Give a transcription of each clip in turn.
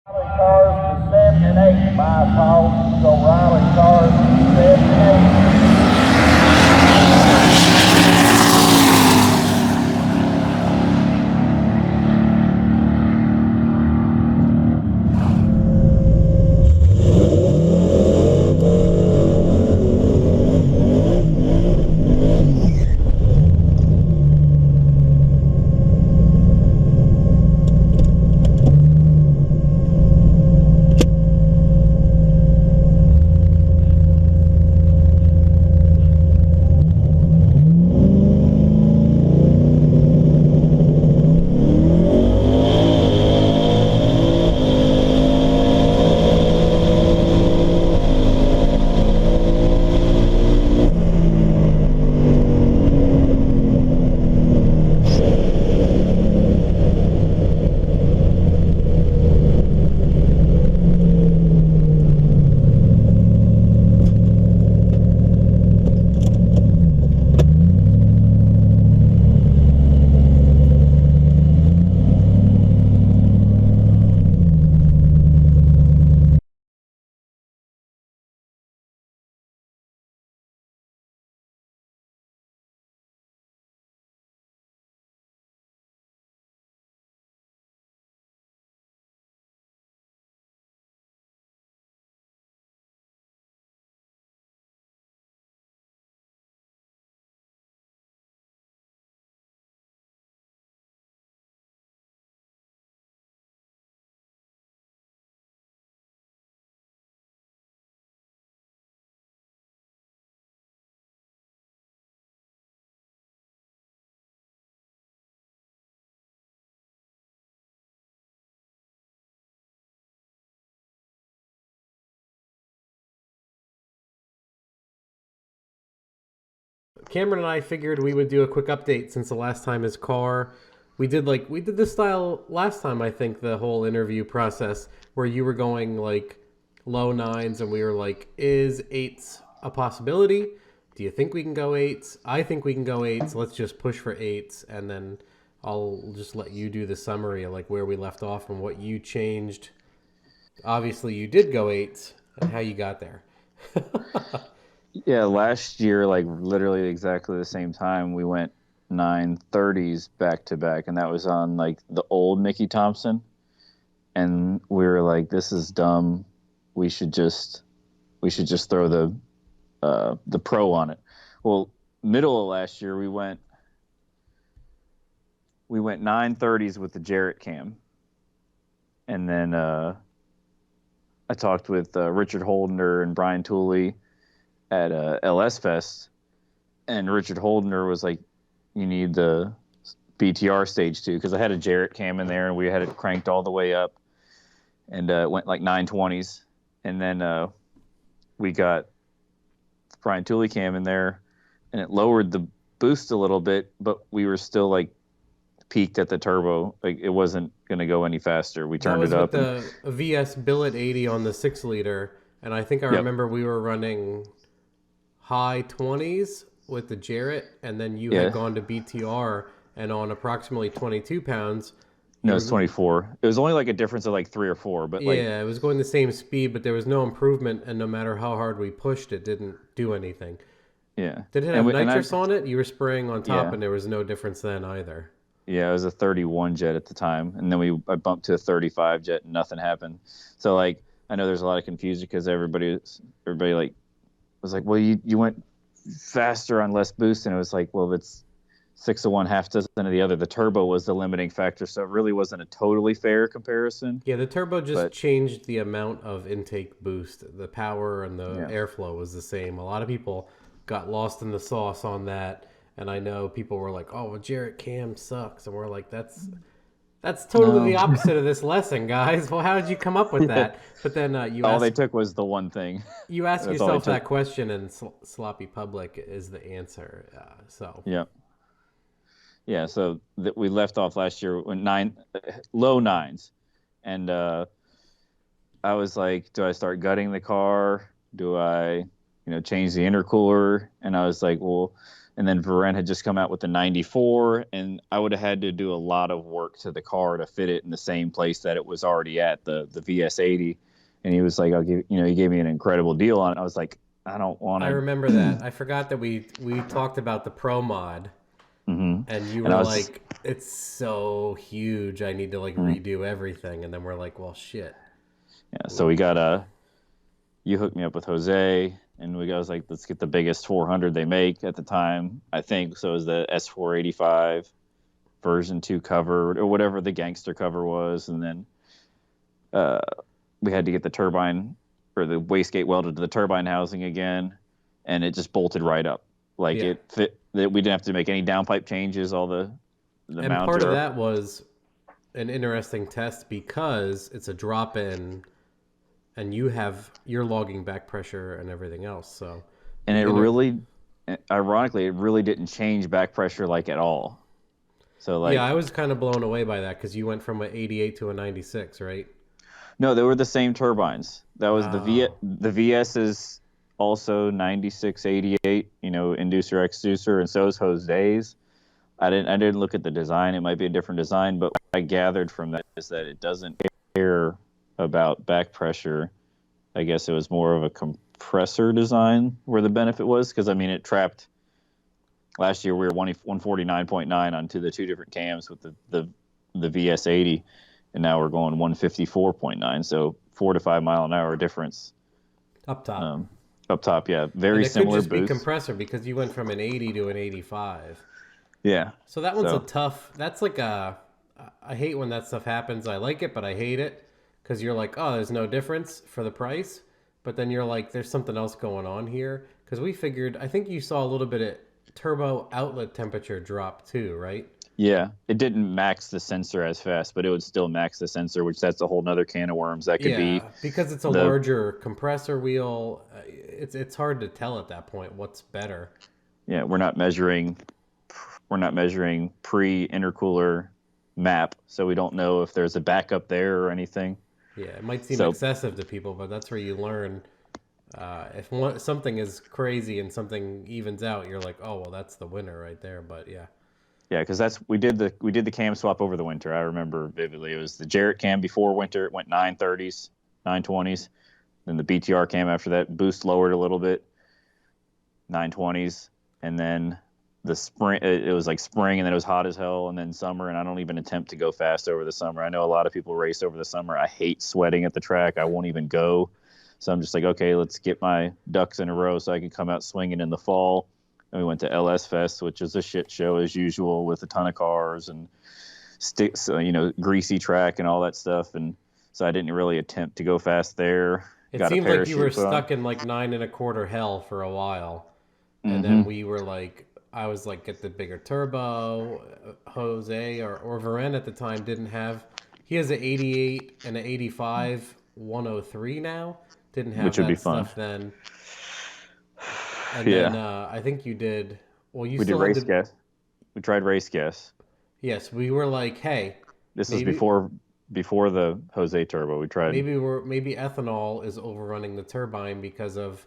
Cars to 7 and 8, my apologies. O'Reilly cars to 7 and 8. Cameron and I figured we would do a quick update since the last time his car. We did this style last time. I think the whole interview process where you were going like low nines and we were like, is eights a possibility? Do you think we can go eights? I think we can go eights. Let's just push for eights, and then I'll just let you do the summary of like where we left off and what you changed. Obviously, you did go eights and how you got there. Yeah, last year, like literally exactly the same time, we went 930s back to back, and that was on like the old Mickey Thompson. And we were like, "This is dumb. We should just throw the pro on it." Well, middle of last year, we went 930s with the Jarrett cam, and then I talked with Richard Holdner and Brian Tooley at LS Fest, and Richard Holdner was like, "You need the BTR stage too," because I had a Jarrett cam in there, and we had it cranked all the way up, and it went like 920s, and then we got Brian Tooley cam in there, and it lowered the boost a little bit, but we were still like peaked at the turbo, like it wasn't going to go any faster. We That turned was it with up, and the VS Billet 80 on the 6 liter. And I think I yep, remember we were running high 20s with the Jarrett. And then you had yeah. gone to BTR. And on approximately 22 pounds, you No, it's were, 24. It was only like a difference of like 3 or 4, but like, yeah, it was going the same speed, but there was no improvement. And no matter how hard we pushed, it didn't do anything. yeah. Did it And have we, and I, nitrous on it? You were spraying on top, yeah, and there was no difference then either. yeah, it was a 31 jet at the time, and then I bumped to a 35 jet, and nothing happened. So like, I know there's a lot of confusion because everybody like was like, well, you went faster on less boost, and it was like, well, it's six of one, half dozen of the other. The turbo was the limiting factor, so it really wasn't a totally fair comparison. Yeah, the turbo just But changed the amount of intake boost. The power and the yeah, airflow was the same. A lot of people got lost in the sauce on that, and I know people were like, "Oh, well, Jarrett Cam sucks," and we're like, "That's totally no, the opposite of this lesson, guys." Well, how did you come up with yeah, that? But then all they took was the one thing. you ask That's all they yourself took. that question, and sloppy public is the answer. So Yeah, yeah. So we left off last year when low nines, and I was like, do I start gutting the car? Do I, change the intercooler? And I was like, well, And then Varenne had just come out with the 94, and I would have had to do a lot of work to the car to fit it in the same place that it was already at, the VS80. And he was like, "I'll give," he gave me an incredible deal on it. I was like, I don't want I to. remember that. I forgot that we talked about the Pro Mod, Mm-hmm. and you And were I was like, "It's so huge. I need to like redo everything." And then we're like, "Well, shit." yeah. So we got you hooked me up with Jose, and I was like, let's get the biggest 400 they make at the time, I think. So it was the S485 version 2 cover or whatever the gangster cover was, and then we had to get the turbine or the wastegate welded to the turbine housing again, and it just bolted right up. Like Yeah. it fit. We didn't have to make any downpipe changes. All the And mounts part of are- that was an interesting test because it's a drop in, and you're logging back pressure and everything else. So, and it really, ironically, it really didn't change back pressure like at all. So like, yeah, I was kind of blown away by that because you went from an 88 to a 96, right? no, they were the same turbines. That was Oh. the VS is also 96, 88, inducer, exducer, and so is Jose's. I didn't look at the design. It might be a different design, but what I gathered from that is that it doesn't care about back pressure. I guess it was more of a compressor design where the benefit was, because it trapped. Last year we were 149.9 onto the two different cams with the VS80, and now we're going 154.9. So 4 to 5 mile an hour difference Up top. up top. Yeah, And very it similar could just be boost. compressor because you went from an 80 to an 85. Yeah. So that one's a tough. That's like a. I hate when that stuff happens. I like it, but I hate it because you're like, oh, there's no difference for the price. But then you're like, there's something else going on here. Because we figured, I think you saw a little bit of turbo outlet temperature drop too, right? Yeah, it didn't max the sensor as fast, but it would still max the sensor, which that's a whole nother can of worms. That could be because it's a larger compressor wheel. It's hard to tell at that point what's better. Yeah, we're not measuring pre-intercooler map, so we don't know if there's a backup there or anything. Yeah, it might seem excessive to people, but that's where you learn. If something is crazy and something evens out, you're like, oh well, that's the winner right there. But yeah, because we did the cam swap over the winter. I remember vividly. It was the Jarrett cam before winter. It went 930s, 920s. Then the BTR cam after that boost lowered a little bit, 920s, and then the spring. It was like spring, and then it was hot as hell, and then summer. And I don't even attempt to go fast over the summer. I know a lot of people race over the summer. I hate sweating at the track. I won't even go. So I'm just like, okay, let's get my ducks in a row so I can come out swinging in the fall. And we went to LS Fest, which is a shit show as usual with a ton of cars and sticks, greasy track and all that stuff. And so I didn't really attempt to go fast there. it seemed like you were stuck in like 9.25 hell for a while, and then we were like, I was like, get the bigger turbo. Jose or Varenne at the time didn't have. He has an 88 and an 85 103 now. Didn't have which would that be fun. stuff then. And then I think you did. Well, you We still did race gas. We tried race gas. Yes, we were like, hey, This is before the Jose turbo. We tried. Maybe ethanol is overrunning the turbine because of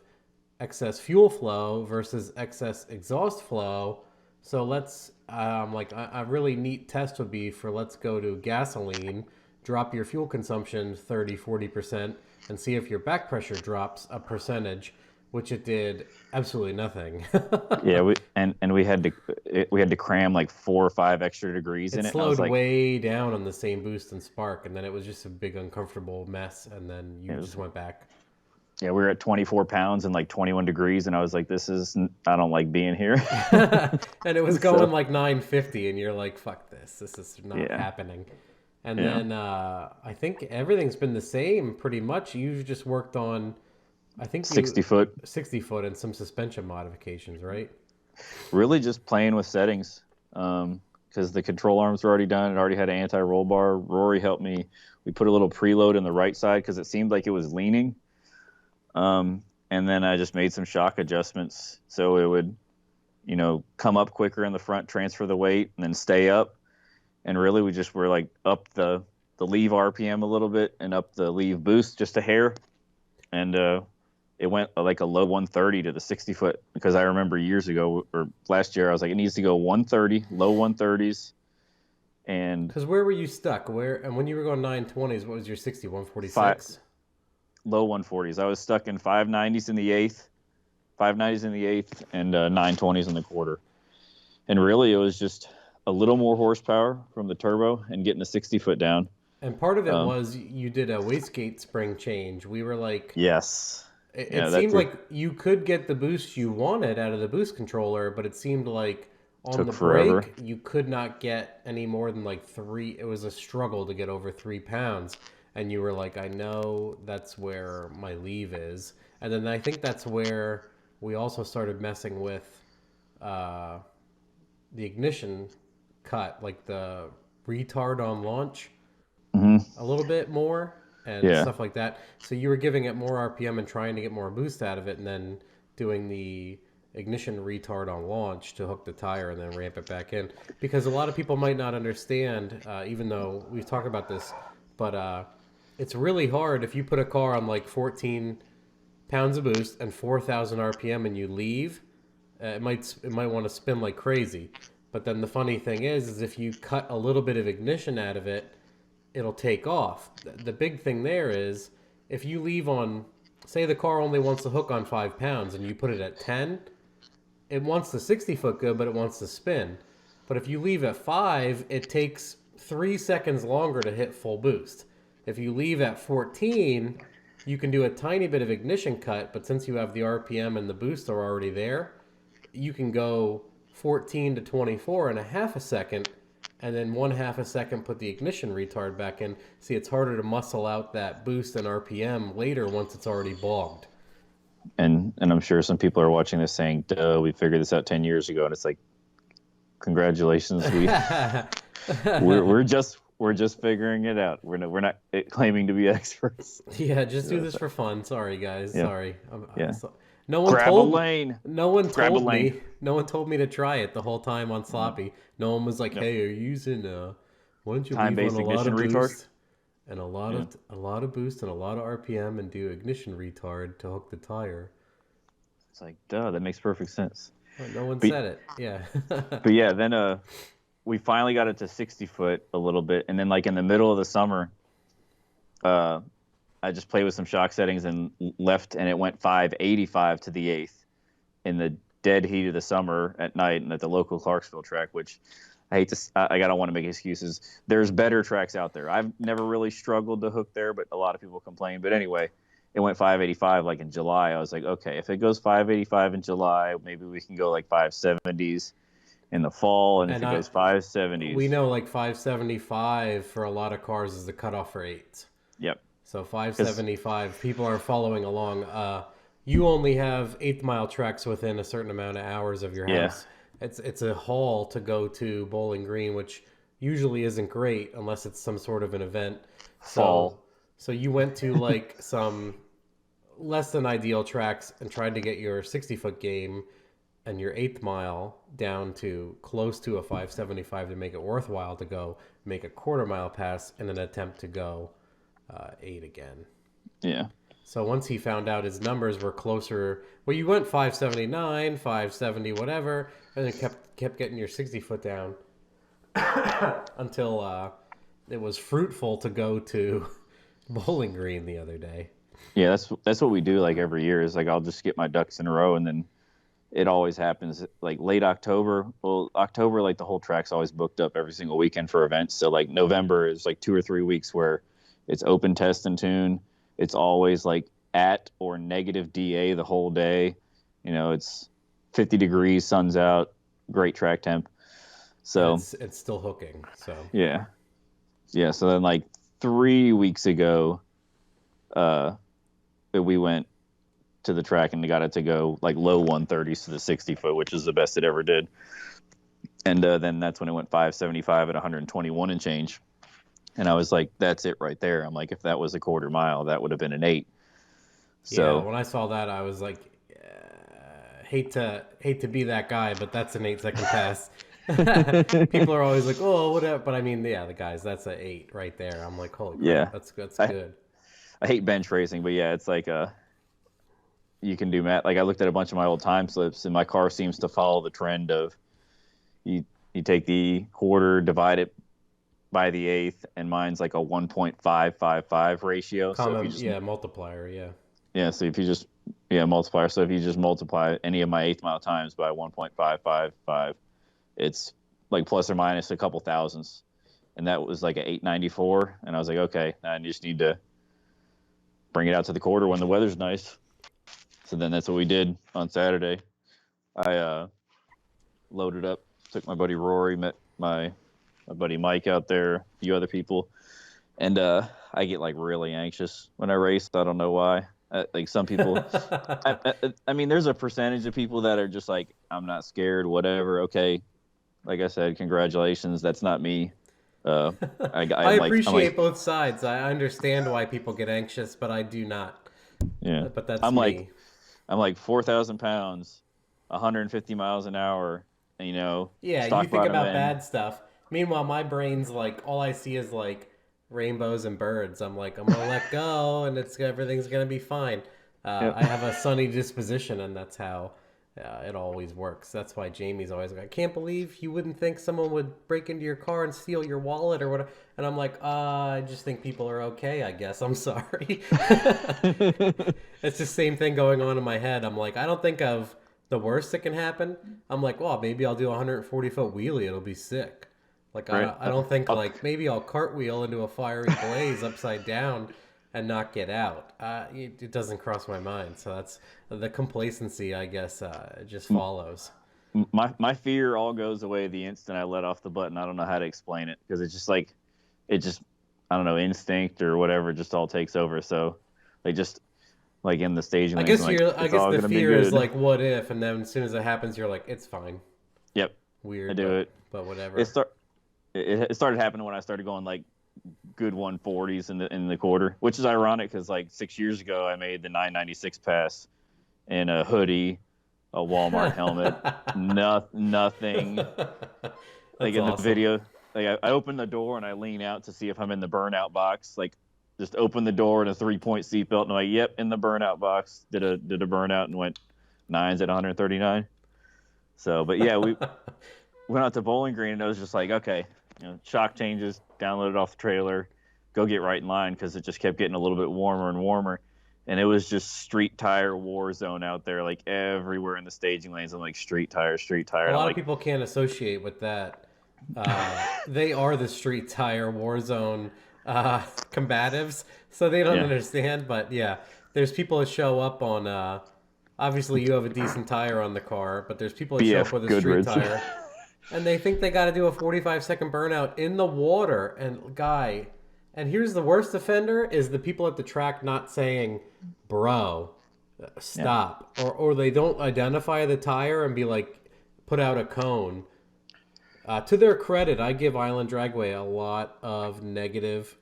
excess fuel flow versus excess exhaust flow. So let's like a really neat test would be for let's go to gasoline, drop your fuel consumption 30-40%, and see if your back pressure drops a percentage, which it did absolutely nothing. Yeah, we had to cram like 4 or 5 extra degrees in it. It slowed way down on the same boost and spark, and then it was just a big uncomfortable mess, and then you just went back. Yeah, we were at 24 pounds and like 21 degrees, and I was like, I don't like being here. And it was going like 950, and you're like, fuck this. This is not happening. And then I think everything's been the same pretty much. You just worked on, I think 60 foot and some suspension modifications, right? Really just playing with settings, because the control arms were already done. It already had an anti-roll bar. Rory helped me. We put a little preload in the right side because it seemed like it was leaning. And then I just made some shock adjustments so it would, come up quicker in the front, transfer the weight, and then stay up. And really we just were like up the leave RPM a little bit and up the leave boost just a hair. And it went like a low 130 to the 60 foot, because I remember years ago or last year I was like, it needs to go 130, low 130s, and Because where were you stuck? And when you were going 920s, what was your 60? five 146? low 140s. I was stuck in 590s in the eighth, 590s in the eighth, and 920s in the quarter. And really, it was just a little more horsepower from the turbo and getting the 60 foot down. And part of it was you did a wastegate spring change. We were like, Yes. it seemed like you could get the boost you wanted out of the boost controller, but it seemed like on Took the forever. brake, you could not get any more than like 3. It was a struggle to get over 3 pounds. And you were like, I know that's where my leave is. And then I think that's where we also started messing with the ignition cut, like the retard on launch a little bit more and stuff like that. So you were giving it more RPM and trying to get more boost out of it, and then doing the ignition retard on launch to hook the tire and then ramp it back in. Because a lot of people might not understand, even though we've talked about this, but it's really hard if you put a car on like 14 pounds of boost and 4,000 RPM and you leave, it might want to spin like crazy. But then the funny thing is if you cut a little bit of ignition out of it, it'll take off. The big thing there is if you leave on, say the car only wants to hook on 5 pounds and you put it at 10, it wants the 60 foot good, but it wants to spin. But if you leave at 5, it takes 3 seconds longer to hit full boost. If you leave at 14, you can do a tiny bit of ignition cut, but since you have the RPM and the boost are already there, you can go 14 to 24 in a half a second, and then 1/2 a second put the ignition retard back in. See, it's harder to muscle out that boost and RPM later once it's already bogged. And I'm sure some people are watching this saying, duh, we figured this out 10 years ago. And it's like, congratulations. We're just figuring it out. We're not claiming to be experts. Yeah, just do this for fun. Sorry, guys. Yeah. Sorry. Yeah. No one Grab told a lane. No one Grab a told lane. me. No one told me to try it the whole time on sloppy. No one was like, "Hey, are you using why don't you leave Time-based on a lot of ignition retard? boost and a lot of boost and a lot of RPM and do ignition retard to hook the tire?" It's like, duh, that makes perfect sense. Well, no one said it. Yeah. But yeah, then we finally got it to 60 foot a little bit, and then like in the middle of the summer, I just played with some shock settings and left, and it went 585 to the eighth in the dead heat of the summer at night and at the local Clarksville track, which I don't want to make excuses. There's better tracks out there. I've never really struggled to hook there, but a lot of people complain. But anyway, it went 585 like in July. I was like, okay, if it goes 585 in July, maybe we can go like 570s in the fall, and if it goes 570s. We know like 575 for a lot of cars is the cutoff for 8s. Yep. So 575, people are following along. You only have 8th mile tracks within a certain amount of hours of your house. It's a haul to go to Bowling Green, which usually isn't great unless it's some sort of an event. So you went to like some less than ideal tracks and tried to get your 60-foot game and your 8th mile down to close to a 575 to make it worthwhile to go make a quarter-mile pass in an attempt to go 8 again. Yeah. So once he found out his numbers were closer, well, you went 579, 570, whatever, and then kept getting your 60-foot down until it was fruitful to go to Bowling Green the other day. Yeah, that's what we do like every year is like I'll just get my ducks in a row, and then it always happens like late October. Well, October, like the whole track's always booked up every single weekend for events. So like November is like 2 or 3 weeks where it's open test and tune. It's always like at or negative DA the whole day. You know, it's 50 degrees, sun's out, great track temp. So it's still hooking. So yeah. So then like 3 weeks ago, we went to the track and got it to go like low 130s to the 60 foot, which is the best it ever did. And then that's when it went 575 at 121 and change. And I was like, that's it right there. I'm like, if that was a quarter mile, that would have been an 8. So yeah, when I saw that, I was like, hate to be that guy, but that's an 8-second pass. People are always like, oh, whatever. But I mean, yeah, the guys, that's an 8 right there. I'm like, holy crap, that's good. I hate bench racing, but yeah, it's like you can do math. Like I looked at a bunch of my old time slips, and my car seems to follow the trend of you take the quarter, divide it by the eighth, and mine's like a 1.555 ratio. So if you just multiplier, so if you just multiplier. So if you just multiply any of my eighth mile times by 1.555, it's like plus or minus a couple thousandths. And that was like an 894. And I was like, okay, now I just need to bring it out to the quarter when the weather's nice. So then that's what we did on Saturday. I loaded up, took my buddy Rory, met my buddy Mike out there, a few other people. And I get like really anxious when I race. I don't know why. Like some people, I mean, there's a percentage of people that are just like, I'm not scared, whatever. Okay. Like I said, congratulations. That's not me. I appreciate both sides. I understand why people get anxious, but I do not. Yeah. But that's me. I'm like 4,000 pounds, 150 miles an hour, and, Yeah, you think about bad stuff. Meanwhile, my brain's like, all I see is like rainbows and birds. I'm like, I'm gonna let go, and everything's gonna be fine. Yep. I have a sunny disposition, and that's how it always works. That's why Jamie's always like, I can't believe you wouldn't think someone would break into your car and steal your wallet or whatever. And I'm like, I just think people are okay, I guess. I'm sorry. It's the same thing going on in my head. I'm like, I don't think of the worst that can happen. I'm like, well, maybe I'll do a 140-foot wheelie. It'll be sick. Like, right. I don't think, like, maybe I'll cartwheel into a fiery blaze upside down and not get out. It doesn't cross my mind. So that's the complacency, I guess, just follows. My fear all goes away the instant I let off the button. I don't know how to explain it because it's just like, I don't know, instinct or whatever just all takes over. So they just, like in the staging lanes, I guess the fear is like, what if? And then as soon as it happens, you're like, it's fine. Yep. Weird. I do it. But whatever. It started happening when I started going like good 140s in the quarter, which is ironic because like 6 years ago I made the 996 pass in a hoodie, a Walmart helmet, nothing. Like in the video, like I open the door and I lean out to see if I'm in the burnout box. Like just open the door and a 3-point seatbelt, and I'm like, yep, in the burnout box. Did a burnout and went 9s at 139. So, but yeah, we went out to Bowling Green and it was just like, okay. Shock changes, download it off the trailer, go get right in line because it just kept getting a little bit warmer and warmer. And it was just street tire war zone out there, like everywhere in the staging lanes. I'm like, street tire. A lot of people can't associate with that. They are the street tire war zone combatives, so they don't understand. But yeah, there's people that show up on, obviously you have a decent tire on the car, but there's people that show up with a street tire. And they think they got to do a 45-second burnout in the water. And here's the worst offender is the people at the track not saying, bro, stop. Yeah. Or they don't identify the tire and be like, put out a cone. To their credit, I give Island Dragway a lot of negative.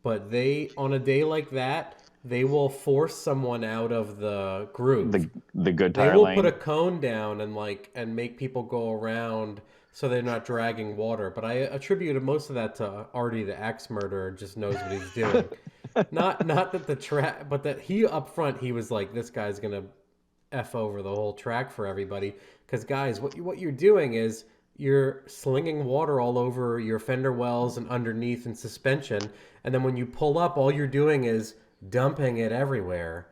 But they, on a day like that, they will force someone out of the groove. The good tire lane. They will lane. put a cone down and make people go around so they're not dragging water. But I attribute most of that to Artie, the axe murderer, just knows what he's doing. not that the track, but that he up front, he was like, this guy's going to F over the whole track for everybody. Because guys, what you're doing is you're slinging water all over your fender wells and underneath and suspension. And then when you pull up, all you're doing is dumping it everywhere.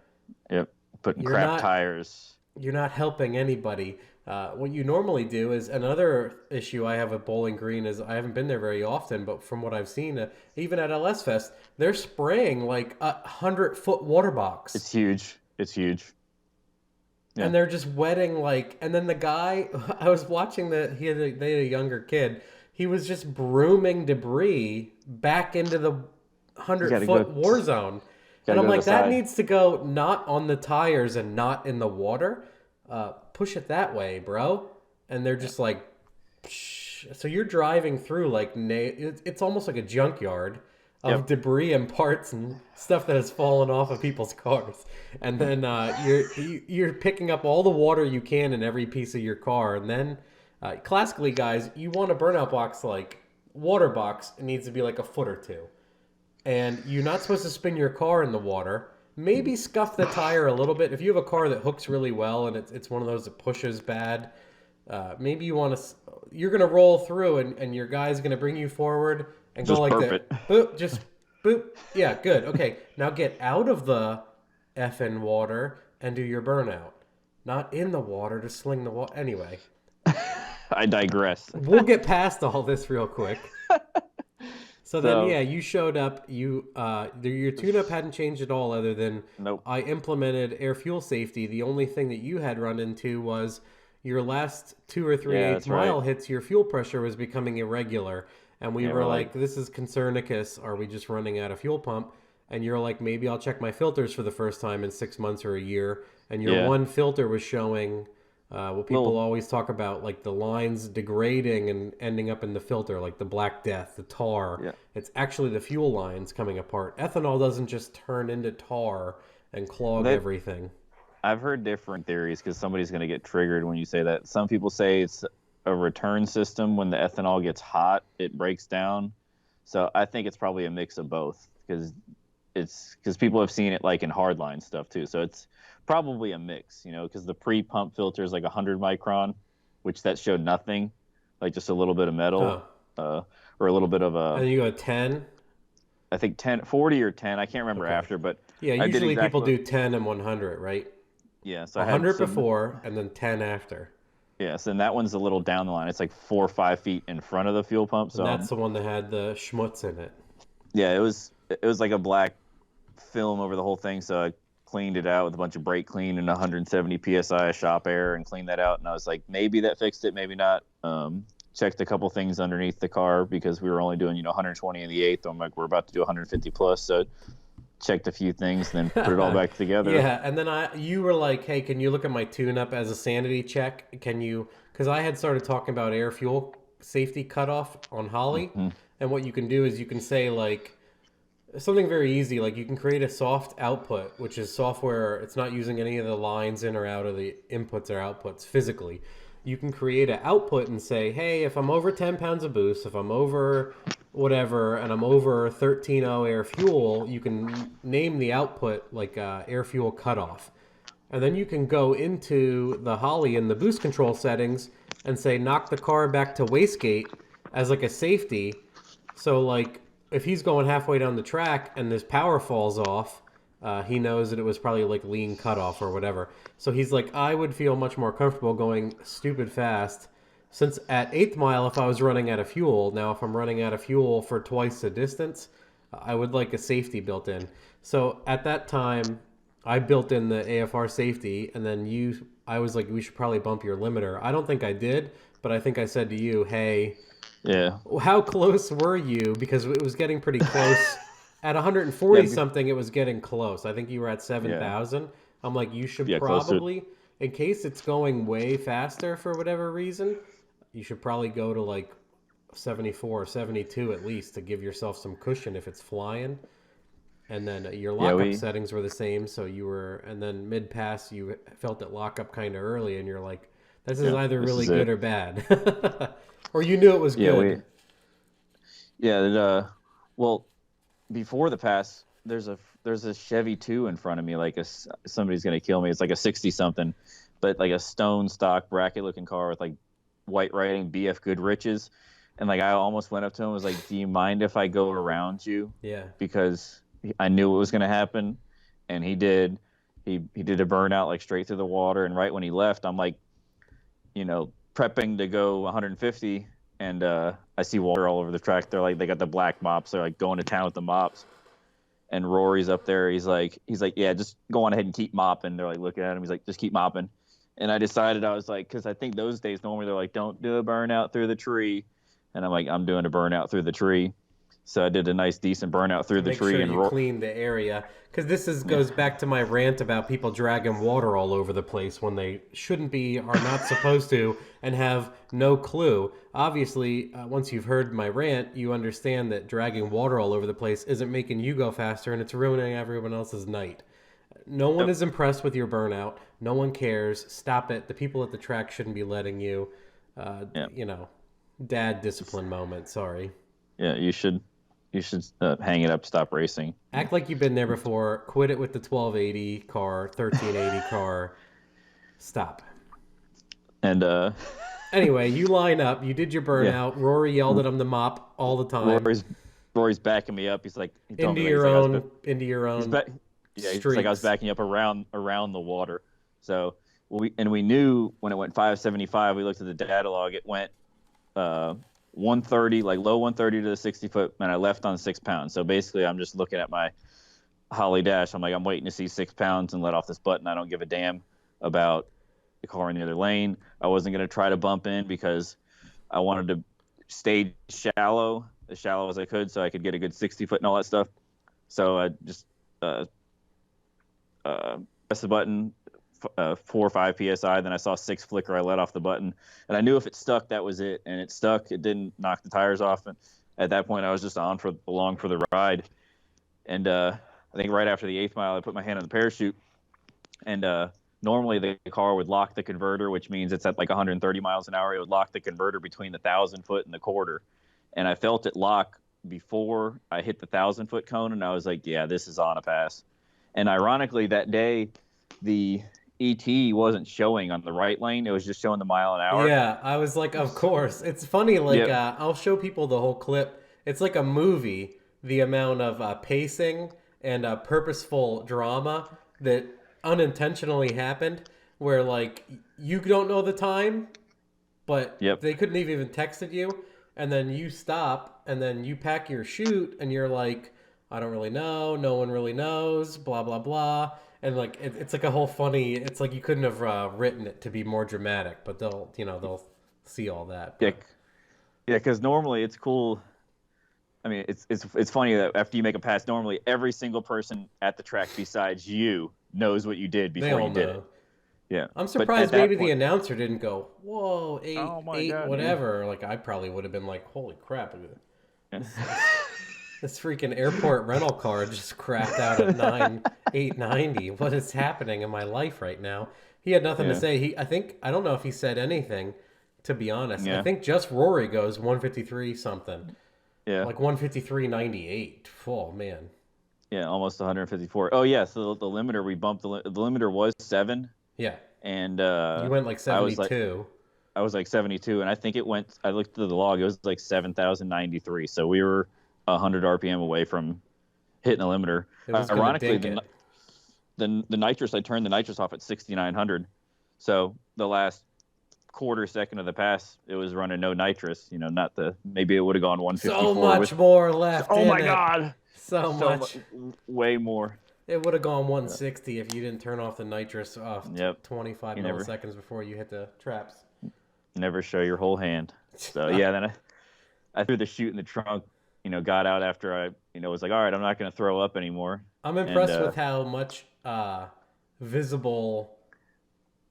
Yep, putting crap tires. You're not helping anybody. What you normally do is, another issue I have at Bowling Green is I haven't been there very often, but from what I've seen, even at LS Fest, they're spraying like 100-foot water box. It's huge. Yeah. And they're just wetting and then the guy, I was watching they had a younger kid. He was just brooming debris back into the 100-foot war zone. And I'm like, that needs to go not on the tires and not in the water. Push it that way, bro. And they're just like, psh. So you're driving through it's almost like a junkyard of debris and parts and stuff that has fallen off of people's cars. And then you're picking up all the water you can in every piece of your car. And then classically, guys, you want a burnout box water box. It needs to be like a foot or two. And you're not supposed to spin your car in the water maybe scuff the tire a little bit. If you have a car that hooks really well and it's one of those that pushes bad, maybe you want to. You're gonna roll through, and your guy's gonna bring you forward and go Just like burp that. it. Boop, just boop. Yeah, good. Okay, now get out of the effing water and do your burnout. Not in the water to sling the water. Anyway, I digress. we'll get past all this real quick. So then, So- yeah, you showed up. Your tune-up hadn't changed at all, other than Nope. I implemented air fuel safety. The only thing that you had run into was your last 2 or 3 Yeah, eighths that's right. mile hits. Your fuel pressure was becoming irregular, and we Yeah, were we're like, like- "This is concernicus. Are we just running out of fuel pump?" And you're like, "Maybe I'll check my filters for the first time in 6 months or a year." And your Yeah. one filter was showing. What people Little- always talk about, like the lines degrading and ending up in the filter, like the black death, the tar. Yeah. It's actually the fuel lines coming apart. Ethanol doesn't just turn into tar and clog That- everything. I've heard different theories because somebody's going to get triggered when you say that. Some people say it's a return system. When the ethanol gets hot, it breaks down. So I think it's probably a mix of both because people have seen it like in hardline stuff too. So it's probably a mix, because the pre-pump filter is like 100 micron, which that showed nothing, like just a little bit of metal, or a little bit of And you go 10. I think 10, 40 or 10. I can't remember Okay. after, but Yeah, I did usually exactly people what- do 10 and 100, right? Yeah, so I had 100 some- before and then 10 after. Yes, and that one's a little down the line. It's like 4 or 5 feet in front of the fuel pump. So And that's the one that had the schmutz in it. yeah, it was like a black film over the whole thing. So I cleaned it out with a bunch of brake clean and 170 psi of shop air and cleaned that out. And I was like, maybe that fixed it, maybe not. Checked a couple things underneath the car because we were only doing 120 in the eighth. I'm like, we're about to do 150 plus, so checked a few things, and then put it all back together. Yeah, and then you were like, "Hey, can you look at my tune-up as a sanity check? Can you?" Because I had started talking about air fuel safety cutoff on Holly, and what you can do is you can say like something very easy, like you can create a soft output, which is software. It's not using any of the lines in or out of the inputs or outputs physically. You can create an output and say, "Hey, if I'm over 10 pounds of boost, if I'm over whatever, and I'm over 13.0 air fuel," you can name the output like air fuel cutoff. And then you can go into the Holly in the boost control settings and say, knock the car back to wastegate as like a safety. So like if he's going halfway down the track and this power falls off, he knows that it was probably like lean cutoff or whatever. So he's like, I would feel much more comfortable going stupid fast. Since at 8th mile, if I was running out of fuel, now if I'm running out of fuel for twice the distance, I would like a safety built in. So at that time, I built in the AFR safety, and then I was like, we should probably bump your limiter. I don't think I did, but I think I said to you, hey, Yeah. how close were you? Because it was getting pretty close. At 140 Yeah, something, it was getting close. I think you were at 7,000. I'm like, you should close to- probably, in case it's going way faster for whatever reason, you should probably go to like 74 or 72 at least to give yourself some cushion if it's flying. And then your lockup settings were the same. So you were, and then mid pass, you felt it lock up kind of early, and you're like, this is either this really is good it. or bad. Or you knew it was good. Well, before the pass, there's a Chevy 2 in front of me, like somebody's gonna kill me. It's like a 60 something, but like a stone stock bracket looking car with like white writing BF Goodriches, and like I almost went up to him and was like, do you mind if I go around you? Yeah. Because I knew it was gonna happen, and he did. He did a burnout like straight through the water, and right when he left, I'm like, prepping to go 150, and I see water all over the track. They got the black mops. They're like going to town with the mops. And Rory's up there. He's like, yeah, just go on ahead and keep mopping. They're like looking at him. He's like, just keep mopping. And I decided, I was like, because I think those days normally they're like, don't do a burnout through the tree. And I'm like, I'm doing a burnout through the tree. So I did a nice, decent burnout through the Make tree. sure And you clean the area. Because this goes back to my rant about people dragging water all over the place when they shouldn't be, are not supposed to, and have no clue. Obviously, once you've heard my rant, you understand that dragging water all over the place isn't making you go faster, and it's ruining everyone else's night. No one is impressed with your burnout. No one cares. Stop it. The people at the track shouldn't be letting you, dad discipline moment. Sorry. Yeah, you should You should hang it up, stop racing. Act like you've been there before. Quit it with the 1280 car, 1380 car. Stop. And Anyway, you line up. You did your yeah, burnout. Rory yelled at him to mop all the time. Rory's backing me up. He's like, he told Into me, your he's own, like, into your he's own back. Yeah, he's like, I was streaks. backing you up around the water. So we knew when it went 575. We looked at the data log. It went 130, like low 130 to the 60 foot, and I left on 6 pounds. So basically, I'm just looking at my Holly dash. I'm like, I'm waiting to see 6 pounds and let off this button. I don't give a damn about the car in the other lane. I wasn't going to try to bump in because I wanted to stay shallow, as shallow as I could, so I could get a good 60 foot and all that stuff. So I just pressed the button, 4 or 5 psi. Then I saw 6 flicker. I let off the button, and I knew if it stuck, that was it. And it stuck. It didn't knock the tires off. And at that point, I was just along for the ride. And I think right after the 8th mile, I put my hand on the parachute, and normally the car would lock the converter, which means it's at like 130 miles an hour. It would lock the converter between the 1,000 foot and the quarter. And I felt it lock before I hit the 1,000 foot cone. And I was like, yeah, this is on a pass. And ironically, that day, the ET wasn't showing on the right lane. It was just showing the mile an hour. Yeah, I was like, of course. It's funny, like, Yep. I'll show people the whole clip. It's like a movie, the amount of pacing and purposeful drama that unintentionally happened, where, like, you don't know the time, but Yep. they couldn't have even texted you, and then you stop, and then you pack your chute, and you're like, I don't really know, no one really knows, blah, blah, blah. And like it's like a whole funny. It's like you couldn't have written it to be more dramatic, but they'll see all that. Yeah, But yeah. Because normally it's cool. I mean, it's funny that after you make a pass, normally every single person at the track besides you knows what you did they before all you did know. it. Yeah. I'm But surprised at that maybe the point, announcer didn't go, "Whoa, oh my eight, God, whatever." Like I probably would have been like, "Holy crap!" yeah. This freaking airport rental car just crapped out at 890. What is happening in my life right now? He had nothing to Yeah. say. I don't know if he said anything, to be honest. I Yeah. think just Rory goes 153 something. Yeah. Like 153.98. Oh man. Yeah, almost 154. Oh yeah, so the limiter we bumped the limiter was 7, Yeah. and You went like I was 72. I was like 72, and I think it went. I looked at the log; it was like 7,093. So we were 100 RPM away from hitting the limiter. It was gonna Ironically, dink it. the nitrous, I turned the nitrous off at 6,900. So the last quarter second of the pass, it was running no nitrous. You know, not the maybe it would have gone 154. So much more left. Oh in my it. God! So much. Way more. It would have gone 160 if you didn't turn off the nitrous off Yep. 25 You never- milliseconds before you hit the traps. Never show your whole hand. So yeah, then I threw the chute in the trunk. You know, got out after I was like, all right, I'm not going to throw up anymore. I'm impressed And, with how much visible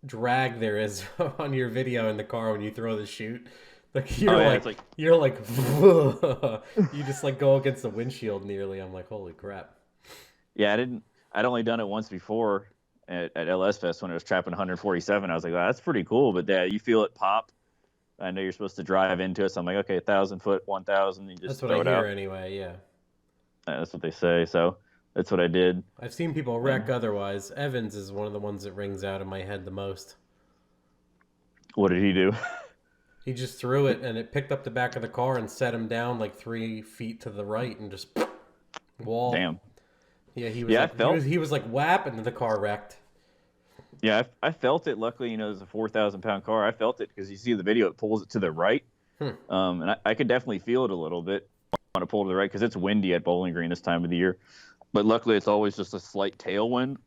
drag there is on your video in the car when you throw the chute. Like you're yeah, like, it's like- you're like you just like go against the windshield nearly. I'm like, holy crap. Yeah, I'd only done it once before at LS Fest when it was trapping 147. I was like, oh, that's pretty cool. But you feel it pop. I know you're supposed to drive into it. So I'm like, okay, 1,000 foot, 1,000. You just That's throw what I it hear out. anyway. Yeah. That's what they say. So that's what I did. I've seen people wreck otherwise. Evans is one of the ones that rings out in my head the most. What did he do? He just threw it and it picked up the back of the car and set him down like 3 feet to the right and just wall. Damn. Yeah, he was Yeah, I like, felt- he was like whap and then the car wrecked. Yeah, I felt it. Luckily, it's a 4,000-pound car. I felt it because you see the video, it pulls it to the right. And I could definitely feel it a little bit when I pull to the right because it's windy at Bowling Green this time of the year. But luckily, it's always just a slight tailwind.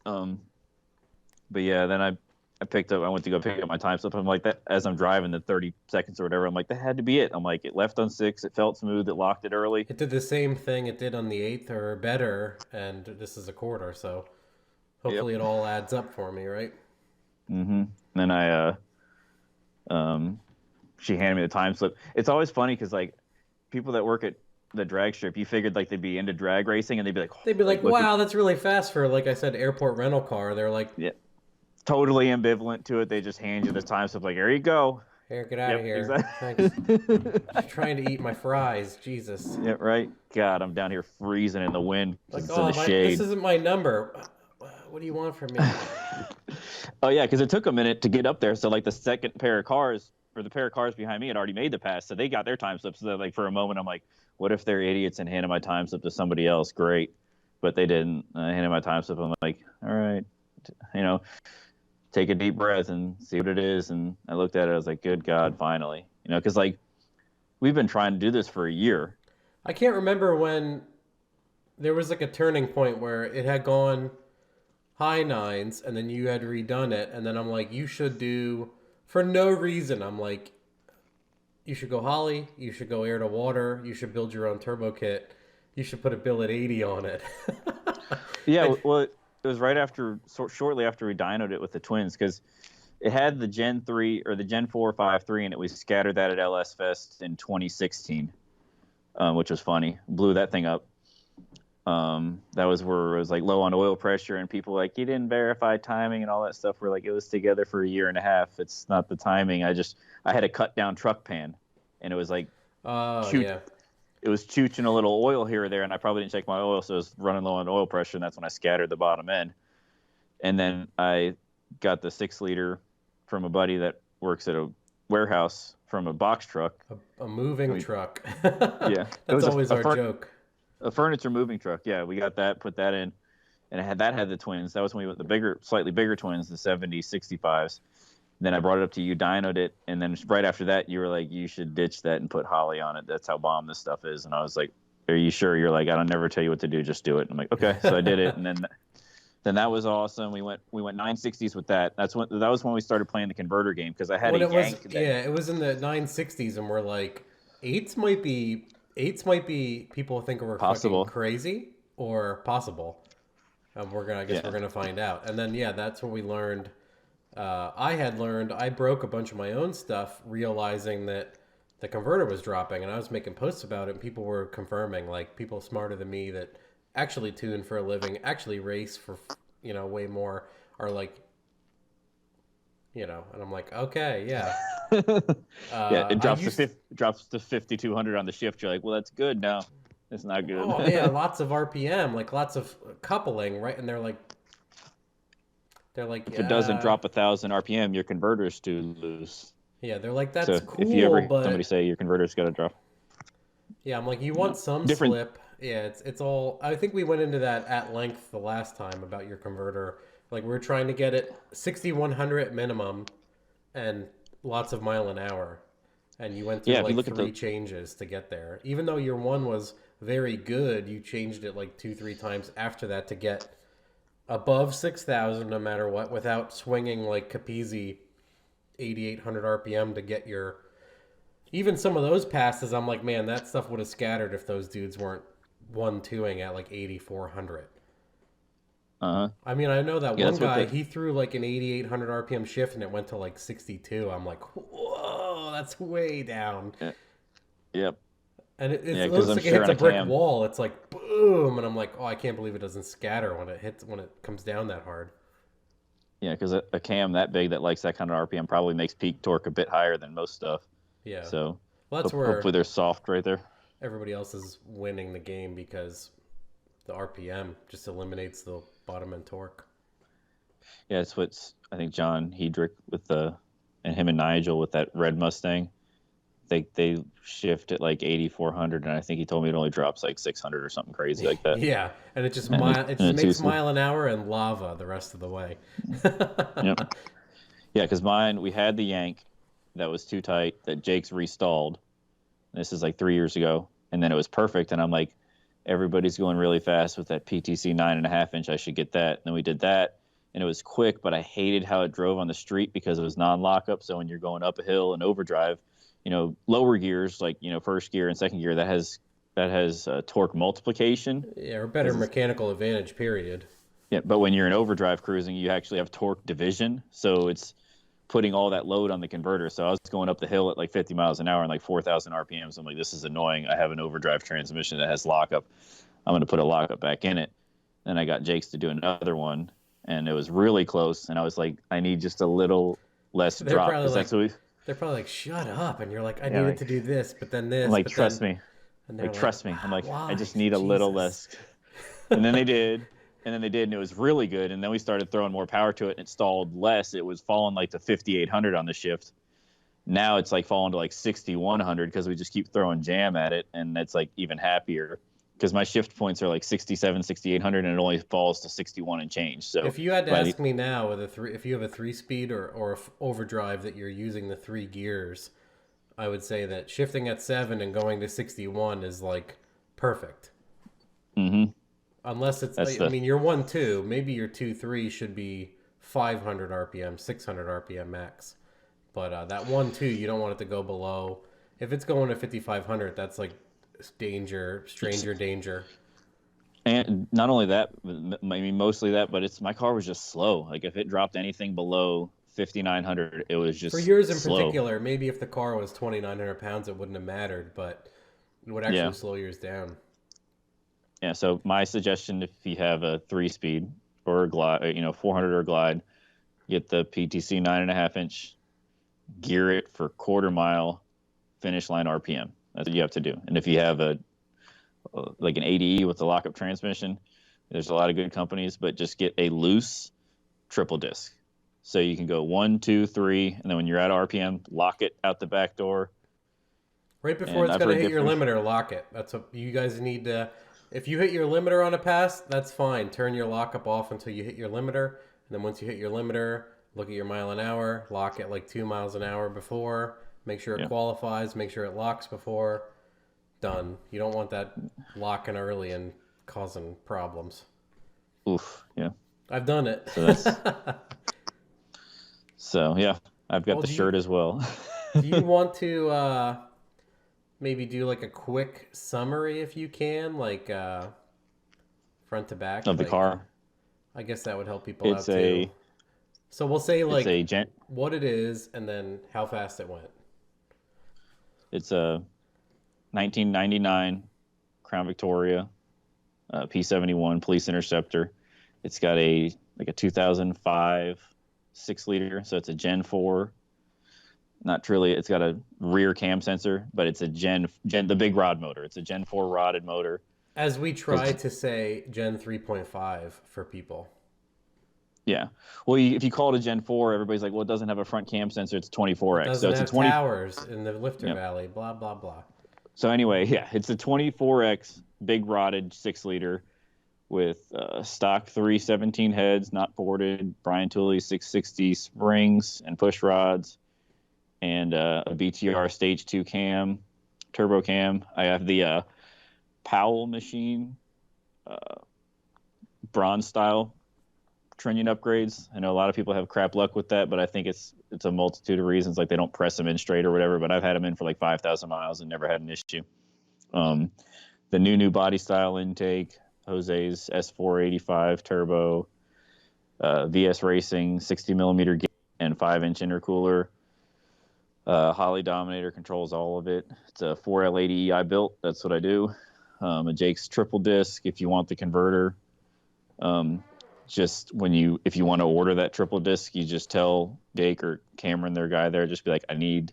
But yeah, then I went to go pick up my time slip. I'm like, that as I'm driving the 30 seconds or whatever, I'm like, that had to be it. I'm like, it left on 6. It felt smooth. It locked it early. It did the same thing it did on the 8th or better, and this is a quarter, so hopefully it all adds up for me, right? Mm-hmm. Then she handed me the time slip. It's always funny because like people that work at the drag strip, you figured like they'd be into drag racing and they'd be like, They'd be like, look wow, that's really fast for, like I said, airport rental car. They're like, yeah, totally ambivalent to it. They just hand you the time slip like, here you go. Here, get out of here. Exactly. Thanks. Just trying to eat my fries. Jesus. Yeah, right. God, I'm down here freezing in the wind Like, because it's in oh, the this shade. isn't my number. What do you want from me? Oh yeah, because it took a minute to get up there. So like the second pair of cars, or the pair of cars behind me, had already made the pass, so they got their time slips. So like for a moment, I'm like, what if they're idiots and handed my time slip to somebody else? Great, but they didn't. I handed my time slip. I'm like, all right, you know, take a deep breath and see what it is. And I looked at it. I was like, good God, finally, you know, because like we've been trying to do this for a year. I can't remember when there was like a turning point where it had gone high nines and then you had redone it. And then I'm like, you should do, for no reason, I'm like, you should go Holly, you should go air to water, you should build your own turbo kit, you should put a billet 80 on it. Yeah, well, it was right after, shortly after we dynoed it with the twins, because it had the Gen 3 or the Gen 453, and it was scattered that at LS Fest in 2016, which was funny. Blew that thing up. That was where it was like low on oil pressure, and people were like, you didn't verify timing and all that stuff. We're like, it was together for a year and a half. It's not the timing. I had a cut down truck pan, and it was like, Oh, shoot, yeah. it was chooching a little oil here or there, and I probably didn't check my oil, so it was running low on oil pressure, and that's when I scattered the bottom end. And then I got the 6-liter from a buddy that works at a warehouse from a box truck. A moving truck. Yeah. That's always our joke. A furniture moving truck. Yeah, we got that, put that in, and had the twins. That was when we went the slightly bigger twins, the 70 65s. Then I brought it up to you, dynoed it, and then right after that, you were like, you should ditch that and put Holly on it. That's how bomb this stuff is. And I was like, are you sure? You're like, I don't never tell you what to do, just do it. And I'm like, okay. So I did it, and then that was awesome. We went 960s with that. That was when we started playing the converter game, because I had a yank. It was in the 960s, and we're like, eights might be people think we're possible, fucking crazy or possible. We're gonna find out. And then that's when we learned. I broke a bunch of my own stuff, realizing that the converter was dropping, and I was making posts about it, and people were confirming, like people smarter than me that actually tune for a living, actually race for, way more, are like, and I'm like, okay, yeah. Yeah, it drops to 5,200 on the shift. You're like, well, that's good. No, it's not good. Oh, yeah, lots of RPM, like lots of coupling, right? And they're like, if it doesn't drop 1,000 RPM, your converter's too loose. Yeah, they're like, that's so cool. If you ever somebody say your converter's got to drop. Yeah, I'm like, you want some different slip. Yeah, it's all. I think we went into that at length the last time about your converter. Like, we're trying to get it 6,100 minimum and lots of mile an hour. And you went through like 3 changes to get there. Even though your one was very good, you changed it like 2-3 times after that to get above 6,000 no matter what, without swinging like Capizzi 8,800 RPM to get your. Even some of those passes, I'm like, man, that stuff would have scattered if those dudes weren't 1-2ing at like 8,400. I mean, I know that one guy, he threw like an 8,800 RPM shift and it went to like 62. I'm like, whoa, that's way down. Yep. And it looks like it hits a brick wall. It's like boom, and I'm like, oh, I can't believe it doesn't scatter when it comes down that hard. Yeah, because a cam that big that likes that kind of RPM probably makes peak torque a bit higher than most stuff. Yeah. So that's where hopefully they're soft right there. Everybody else is winning the game because the RPM just eliminates the bottom end torque. Yeah, it's what's I think John Hedrick and him and Nigel with that red Mustang. They shift at like 8,400, and I think he told me it only drops like 600 or something crazy like that. Yeah, and it just makes mile an hour and lava the rest of the way. Yep. Yeah, because we had the yank that was too tight that Jake's restalled. This is like 3 years ago, and then it was perfect. And I'm like, everybody's going really fast with that PTC 9.5 inch. I should get that. And then we did that, and it was quick, but I hated how it drove on the street because it was non-lockup. So when you're going up a hill and overdrive, lower gears like first gear and second gear, that has torque multiplication. Yeah, or better mechanical advantage. Period. Yeah, but when you're in overdrive cruising, you actually have torque division. So it's putting all that load on the converter. So I was going up the hill at like 50 miles an hour and like 4,000 RPMs. I'm like, this is annoying. I have an overdrive transmission that has lockup. I'm going to put a lockup back in it. Then I got Jake's to do another one, and it was really close. And I was like, I need just a little less drop. They're probably like, shut up, and you're like, I Yeah, needed like, to do this, but then I'm this, like, but trust then, me. and they're Like, like, trust me. I'm like, I why? just need a little Jesus. less. And then they did. And then they did, and it was really good. And then we started throwing more power to it, and it stalled less. It was falling like to 5,800 on the shift. Now it's like falling to like 6,100 because we just keep throwing jam at it, and it's like even happier because my shift points are like 67, 6,800, and it only falls to 61 and change. So If you had to by the, ask me now with a three, if you have a 3-speed or overdrive that you're using the 3 gears, I would say that shifting at 7 and going to 61 is like perfect. mm-hmm, Unless it's, that's I the mean, your 1-2, maybe your 2-3 should be 500 RPM, 600 RPM max. But that 1-2, you don't want it to go below. If it's going to 5,500, that's like danger, stranger danger. and not only that, I mean mostly that, but it's my car was just slow. Like if it dropped anything below 5,900, it was For just yours in slow. particular, maybe if the car was 2,900 pounds, it wouldn't have mattered, but it would actually Yeah, slow yours down. yeah. So my suggestion, if you have a 3-speed or a glide, 400 or glide, get the PTC 9.5 inch, gear it for quarter mile, finish line RPM. That's what you have to do. And if you have a like an ADE with a lockup transmission, there's a lot of good companies, but just get a loose triple disc. So you can go 1, 2, 3, and then when you're at RPM, lock it out the back door. Right before And it's I've going to heard hit your different. limiter, lock it. That's what you guys need to. If you hit your limiter on a pass, that's fine. Turn your lockup off until you hit your limiter. And then once you hit your limiter, look at your mile an hour, lock it like 2 miles an hour before. Make sure it Yeah. qualifies, make sure it locks before. Done. You don't want that locking early and causing problems. Oof. Yeah. I've done it. So that's so yeah. I've got Well, the shirt as well. do you want to maybe do like a quick summary if you can, like front to back? Of the Like, car. I guess that would help people It's out too. a So we'll say it's like a gent. what it is and then how fast it went. It's a 1999 Crown Victoria P71 Police Interceptor. It's got a 2005 6-liter, so it's a Gen 4. Not really. It's got a rear cam sensor, but it's a Gen the big rod motor. It's a Gen 4 rodded motor. As we try to say Gen 3.5 for people. Yeah. Well, if you call it a Gen 4, everybody's like, well, it doesn't have a front cam sensor. It's a 24x. Doesn't So it's a have 20. towers in the lifter Yep. valley, blah, blah, blah. So anyway, yeah, it's a 24x big rodded 6-liter with stock 317 heads, not ported, Brian Tooley 660 springs and push rods, and a BTR stage 2 cam, turbo cam. I have the Powell machine, bronze style trunnion upgrades. I know a lot of people have crap luck with that, but I think it's a multitude of reasons. Like they don't press them in straight or whatever, but I've had them in for like 5,000 miles and never had an issue. The new body style intake, Jose's S485 turbo, VS Racing 60 millimeter gauge and 5-inch intercooler. Holly Dominator controls all of it. It's a 4L80E built. That's what I do. A Jake's triple disc if you want the converter. Just if you want to order that triple disc, you just tell Jake or Cameron, their guy there, just be like, I need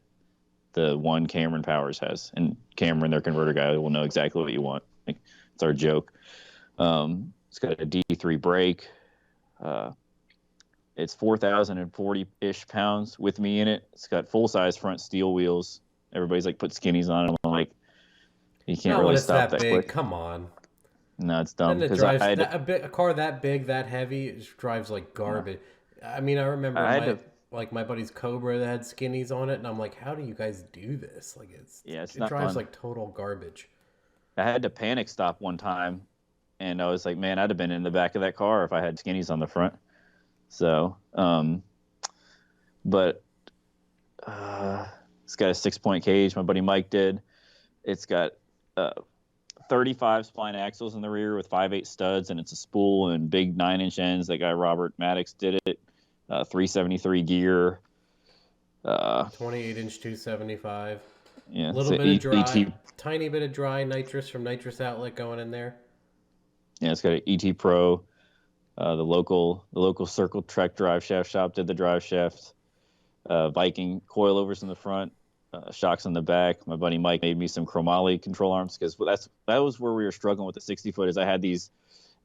the one Cameron Powers has. And Cameron, their converter guy, will know exactly what you want. Like, it's our joke. It's got a D3 brake. It's 4,040-ish pounds with me in it. It's got full-size front steel wheels. Everybody's like, put skinnies on it. I'm like, you can't Not when really it's stop that that big. quick. Come on. No, it's dumb. And it Because drives I had to, a car that big, that heavy, it just drives like garbage. I mean, I remember I had my buddy's Cobra that had skinnies on it, and I'm like, how do you guys do this? Like it's it not drives fun. like total garbage. I had to panic stop one time, and I was like, man, I'd have been in the back of that car if I had skinnies on the front. So, but it's got a 6-point cage. My buddy Mike did. It's got 35 spline axles in the rear with 5/8 studs, and it's a spool and big 9-inch ends. That guy Robert Maddox did it. 373 gear. 28-inch 275. Yeah, A little it's bit of dry, ET. tiny bit of dry nitrous from nitrous outlet going in there. Yeah, it's got an ET Pro. The local Circle Trek drive shaft shop did the drive shaft. Viking coilovers in the front, shocks in the back. My buddy Mike made me some chromoly control arms because that was where we were struggling with the 60 foot. Is I had these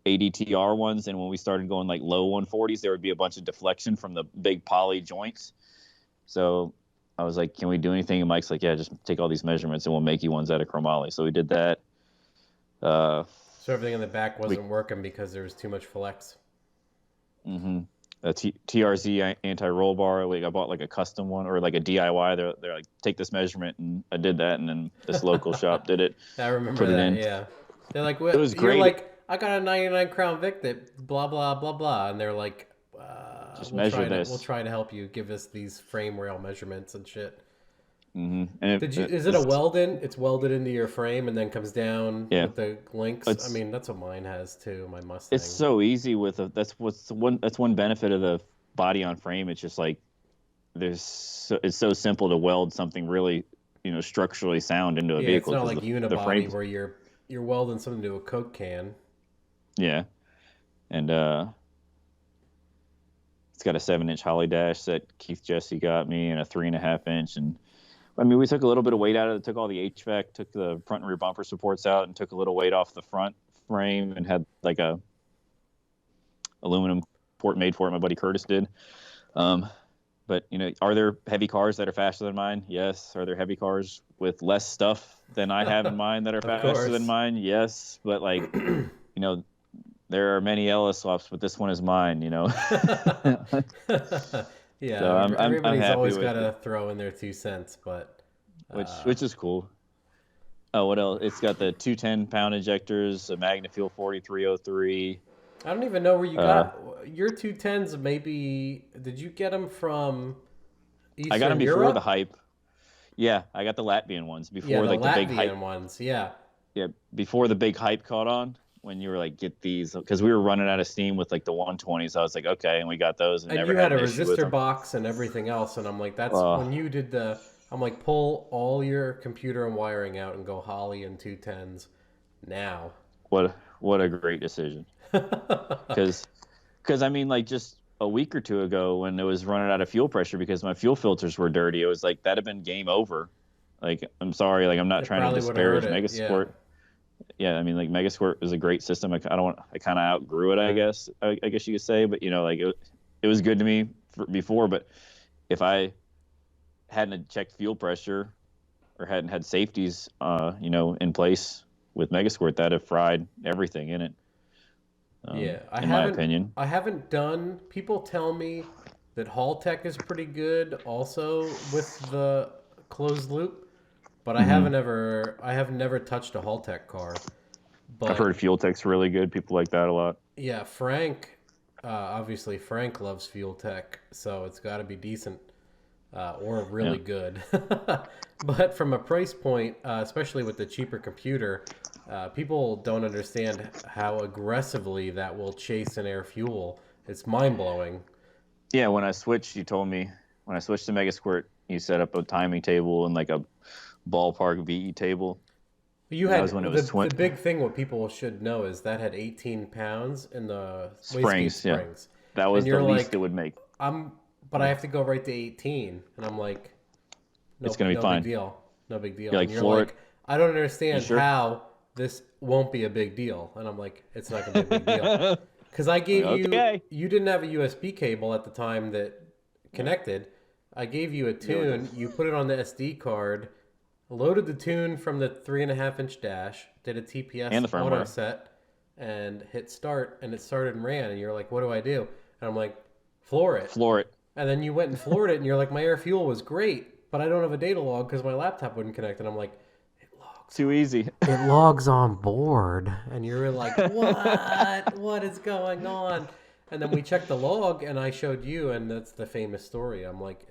ADTR ones, and when we started going like low 140s, there would be a bunch of deflection from the big poly joints. So I was like, "Can we do anything?" And Mike's like, "Yeah, just take all these measurements, and we'll make you ones out of chromoly." So we did that. So everything in the back wasn't working because there was too much flex. Mm-hmm. A TRZ anti-roll bar. Like I bought like a custom one or like a DIY. They're like, take this measurement, and I did that, and then this local shop did it. I remember that. In. Yeah, they're like, well, it was great. You're like, I got a 99 Crown Vic that blah blah blah blah, and they're like, just measure this. We'll try to help you. Give us these frame rail measurements and shit. Mm-hmm. And is it a weld-in? It's welded into your frame and then comes down with the links. I mean, that's what mine has too. My Mustang. It's so easy that's one benefit of the body on frame. It's just like it's so simple to weld something really structurally sound into a vehicle. It's not like unibody where you're welding something to a Coke can. Yeah, and it's got a 7-inch Holly dash that Keith Jesse got me, and a 3.5 inch. And I mean, we took a little bit of weight out of it. Took all the HVAC, took the front and rear bumper supports out, and took a little weight off the front frame, and had like a aluminum port made for it. My buddy Curtis did. But are there heavy cars that are faster than mine? Yes. Are there heavy cars with less stuff than I have in mine that are faster than mine? Yes. But like, there are many LS swaps, but this one is mine. Yeah. So everybody's always got to throw in their 2 cents, but which is cool. Oh, what else? It's got the 210-pound injectors, a Magna Fuel 4303. I don't even know where you got your 210s. Maybe did you get them from Eastern I got them before Europe? the hype. Yeah, I got the Latvian ones before the big hype ones. Yeah, before the big hype caught on. When you were like, get these, because we were running out of steam with like the 120s. I was like, okay, and we got those. And never you had a issue with resistor them. box and everything else, and I'm like, that's when you did I'm like, pull all your computer and wiring out and go Holly and 210s now. What a great decision. Because I mean, like just a week or two ago when it was running out of fuel pressure because my fuel filters were dirty, it was like that'd have been game over. Like, I'm sorry, like I'm not trying to disparage Megasquirt. Yeah, I mean, like Megasquirt is a great system. I kind of outgrew it, I guess you could say. But like it was good to me before. But if I hadn't checked fuel pressure or hadn't had safeties, in place with Megasquirt, that'd have fried everything in it. In my opinion, I haven't done. People tell me that Haltech is pretty good, also with the closed loop. But I have never touched a Haltech car. But I've heard Fuel Tech's really good. People like that a lot. Yeah, Frank, obviously Frank loves Fuel Tech, so it's got to be decent or really good. But from a price point, especially with the cheaper computer, people don't understand how aggressively that will chase an air fuel. It's mind-blowing. Yeah, when I switched, you told me, when I switched to Megasquirt, you set up a timing table and like a ballpark VE table. You had the big thing. What people should know is that had 18 pounds in the springs. Yeah, that was the least it would make. But I have to go right to 18, and I'm like, it's gonna be fine. Big deal. No big deal. You're like, and you're like, I don't understand how this won't be a big deal, and I'm like, it's not gonna be a big deal because I gave you didn't have a USB cable at the time that connected. I gave you a tune. You put it on the SD card. Loaded the tune from the 3.5-inch dash, did a TPS and the firmware auto set, and hit start, and it started and ran. And you're like, "What do I do?" And I'm like, "Floor it." Floor it. And then you went and floored it, and you're like, "My air fuel was great, but I don't have a data log because my laptop wouldn't connect." And I'm like, "It logs. Too easy. It logs on board." And you're like, "What? What is going on?" And then we checked the log, and I showed you, and that's the famous story. I'm like.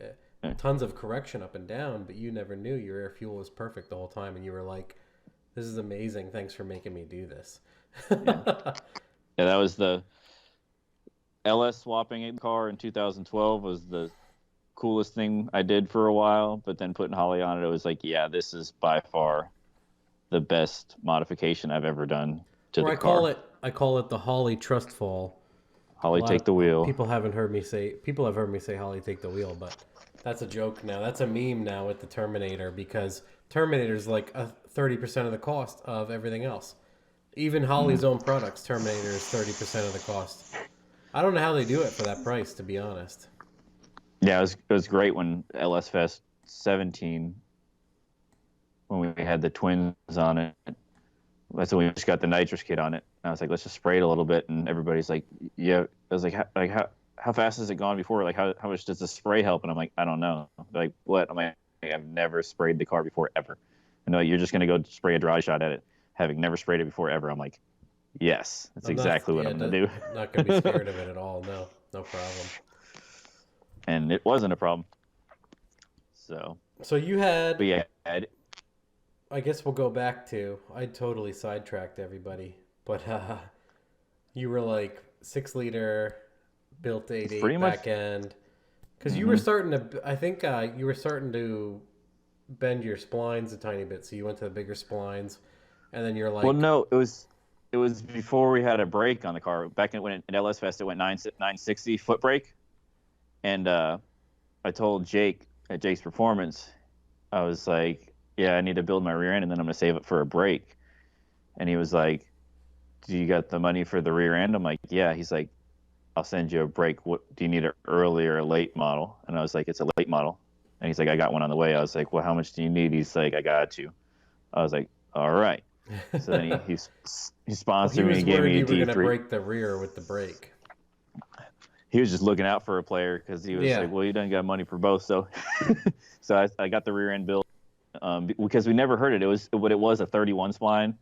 Tons of correction up and down, but you never knew your air fuel was perfect the whole time, and you were like, "This is amazing. Thanks for making me do this." Yeah, that was the LS swapping a car in 2012 was the coolest thing I did for a while, but then putting Holly on it, it was like, yeah, this is by far the best modification I've ever done to the car. I call it the Holly trust fall. Holly, take the wheel. People have heard me say Holly take the wheel, but that's a joke now. That's a meme now with the Terminator because Terminator's like 30% of the cost of everything else. Even Holly's own products, Terminator is 30% of the cost. I don't know how they do it for that price, to be honest. Yeah, it was great when LS Fest 17, when we had the twins on it. That's when we just got the nitrous kit on it. And I was like, let's just spray it a little bit. And everybody's like, yeah. I was like, how fast has it gone before? Like, how much does the spray help? And I'm like, I don't know. They're like, what? I'm like, I've never sprayed the car before, ever. I know you're just going to go spray a dry shot at it, having never sprayed it before, ever. I'm like, yes, that's exactly what I'm going to do. Not going to be scared of it at all. No problem. And it wasn't a problem. So you had... But yeah, I guess we'll go back to... I totally sidetracked everybody. But you were like 6-liter, built 8.8 back end. Because you were starting to... I think you were starting to bend your splines a tiny bit. So you went to the bigger splines. And then you're like... Well, no, it was before we had a brake on the car. Back when at LS Fest, it went 960 foot brake. And I told Jake at Jake's Performance, I was like, yeah, I need to build my rear end, and then I'm going to save it for a brake. And he was like, do you got the money for the rear end? I'm like, yeah. He's like, I'll send you a brake. What do you need, an early or a late model? And I was like, it's a late model. And he's like, I got one on the way. I was like, well, how much do you need? He's like, I got you. I was like, all right. So then he sponsored me and gave me a D3. You were going to break the rear with the brake. He was just looking out for a player because he was like, well, you done got money for both. So so I got the rear end built because we never heard it. It was a 31 spline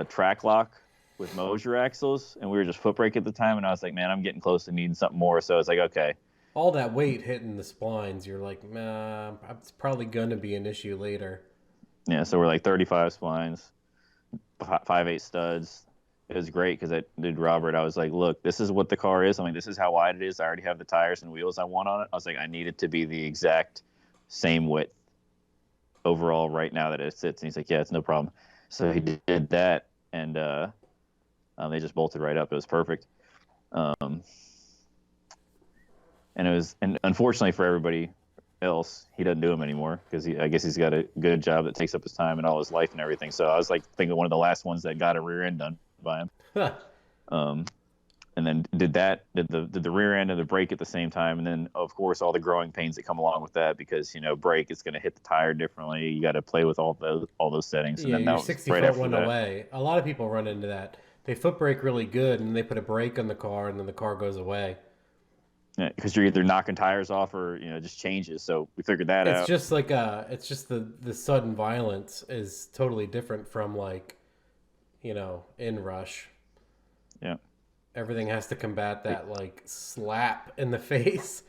track lock with Mosier axles, and we were just foot brake at the time. And I was like, man, I'm getting close to needing something more. So I was like, okay. All that weight hitting the splines, you're like, nah, it's probably going to be an issue later. Yeah, so we're like 35 splines, 5/8 studs. It was great because I did Robert. I was like, look, this is what the car is. I'm like, this is how wide it is. I already have the tires and wheels I want on it. I was like, I need it to be the exact same width overall right now that it sits. And he's like, yeah, it's no problem. So he did that, and they just bolted right up. It was perfect. And unfortunately for everybody else, he doesn't do them anymore because I guess he's got a good job that takes up his time and all his life and everything. So I was like thinking one of the last ones that got a rear end done by him. And then did the rear end and the brake at the same time, and then of course all the growing pains that come along with that because brake is going to hit the tire differently. You got to play with all those settings. Yeah, and then your 60-foot went away. A lot of people run into that. They foot brake really good, and they put a brake on the car, and then the car goes away. Yeah, because you're either knocking tires off or just changes. So we figured that out. It's just like it's just the sudden violence is totally different from like, in rush. Yeah. Everything has to combat that like slap in the face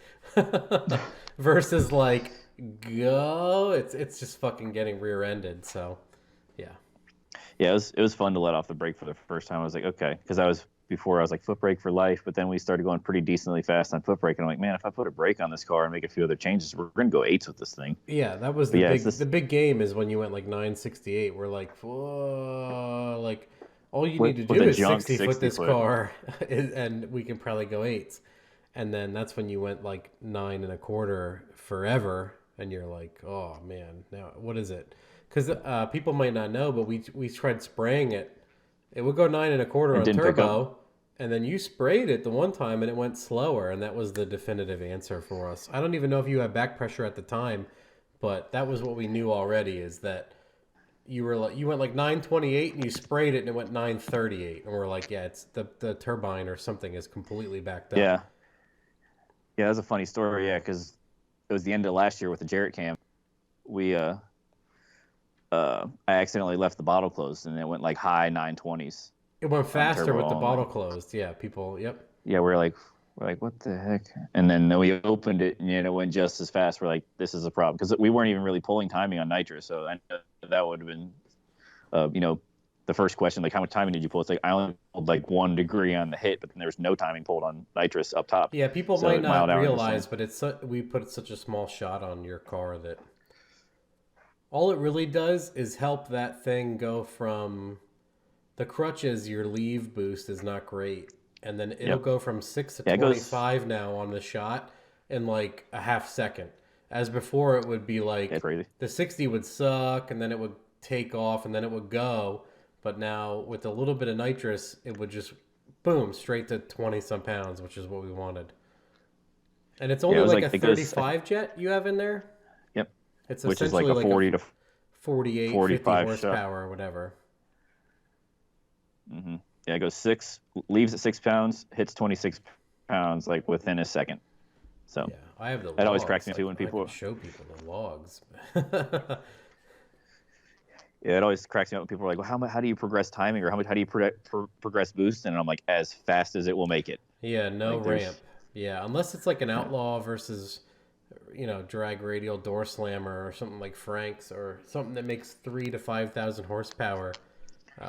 versus like go. It's just fucking getting rear-ended. So, yeah. Yeah, it was fun to let off the brake for the first time. I was like, okay, because I was like foot brake for life, but then we started going pretty decently fast on foot brake, and I'm like, man, if I put a brake on this car and make a few other changes, we're gonna go 8s with this thing. Yeah, that was the big game is when you went like 968. We're like, whoa, like. All you need to do is 60 foot this car, and we can probably go 8s. And then that's when you went like 9 1/4 forever, and you're like, oh man, now what is it? Because people might not know, but we tried spraying it. It would go 9 1/4 on turbo, and then you sprayed it the one time, and it went slower, and that was the definitive answer for us. I don't even know if you had back pressure at the time, but that was what we knew already is that. You went like 928 and you sprayed it and it went 938 and we're like, yeah, it's the turbine or something is completely backed up. Yeah, that's a funny story. Yeah, because it was the end of last year with the Jarrett cam. We I accidentally left the bottle closed and it went like high 920s. It went faster with the bottle closed. Yeah, people. Yep. Yeah, we're like, what the heck? And then we opened it and it went just as fast. We're like, this is a problem because we weren't even really pulling timing on nitrous. So I know that would have been, the first question, like how much timing did you pull? It's like I only pulled like 1 degree on the hit, but then there was no timing pulled on nitrous up top. Yeah, people might not realize, but we put such a small shot on your car that all it really does is help that thing go from the crutches. Your leave boost is not great. and then it'll go from 6 to Yeah, it goes- 25 now on the shot in like a half second. As before, it would be like It's crazy. the 60 would suck, and then it would take off, and then it would go. But now with a little bit of nitrous, it would just boom straight to 20 some pounds, which is what we wanted. And it's only it was like a it goes- 35 jet you have in there. Yep. It's Which is like essentially a 40 to 48, 50 45 horsepower or whatever. Mm-hmm. Yeah, it goes 6, leaves at 6 pounds, hits 26 pounds like within a second. So Yeah, I have the logs. That always cracks me too when I people- can show people the logs. yeah, it always cracks me up when people are like, well, how do you progress timing, or how do you progress boost? And I'm like, as fast as it will make it. Yeah, no Like, there's- ramp. Yeah, unless it's like an outlaw versus, drag radial door slammer or something like Frank's or something that makes 3,000 to 5,000 horsepower.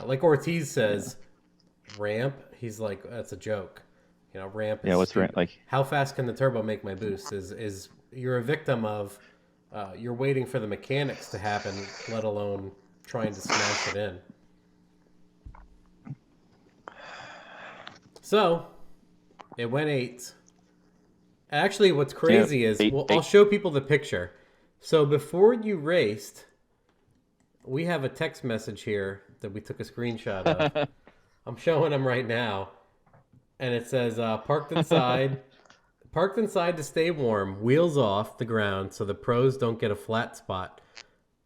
Like Ortiz says, ramp. He's like, that's a joke. Ramp. Is Yeah, what's stupid. ramp like? How fast can the turbo make my boost? Is you're a victim of, you're waiting for the mechanics to happen, let alone trying to smash it in. So, it went 8. Actually, what's crazy is, I'll show people the picture. So before you raced, we have a text message here that we took a screenshot of. I'm showing them right now. And it says, parked inside to stay warm, wheels off the ground so the pros don't get a flat spot.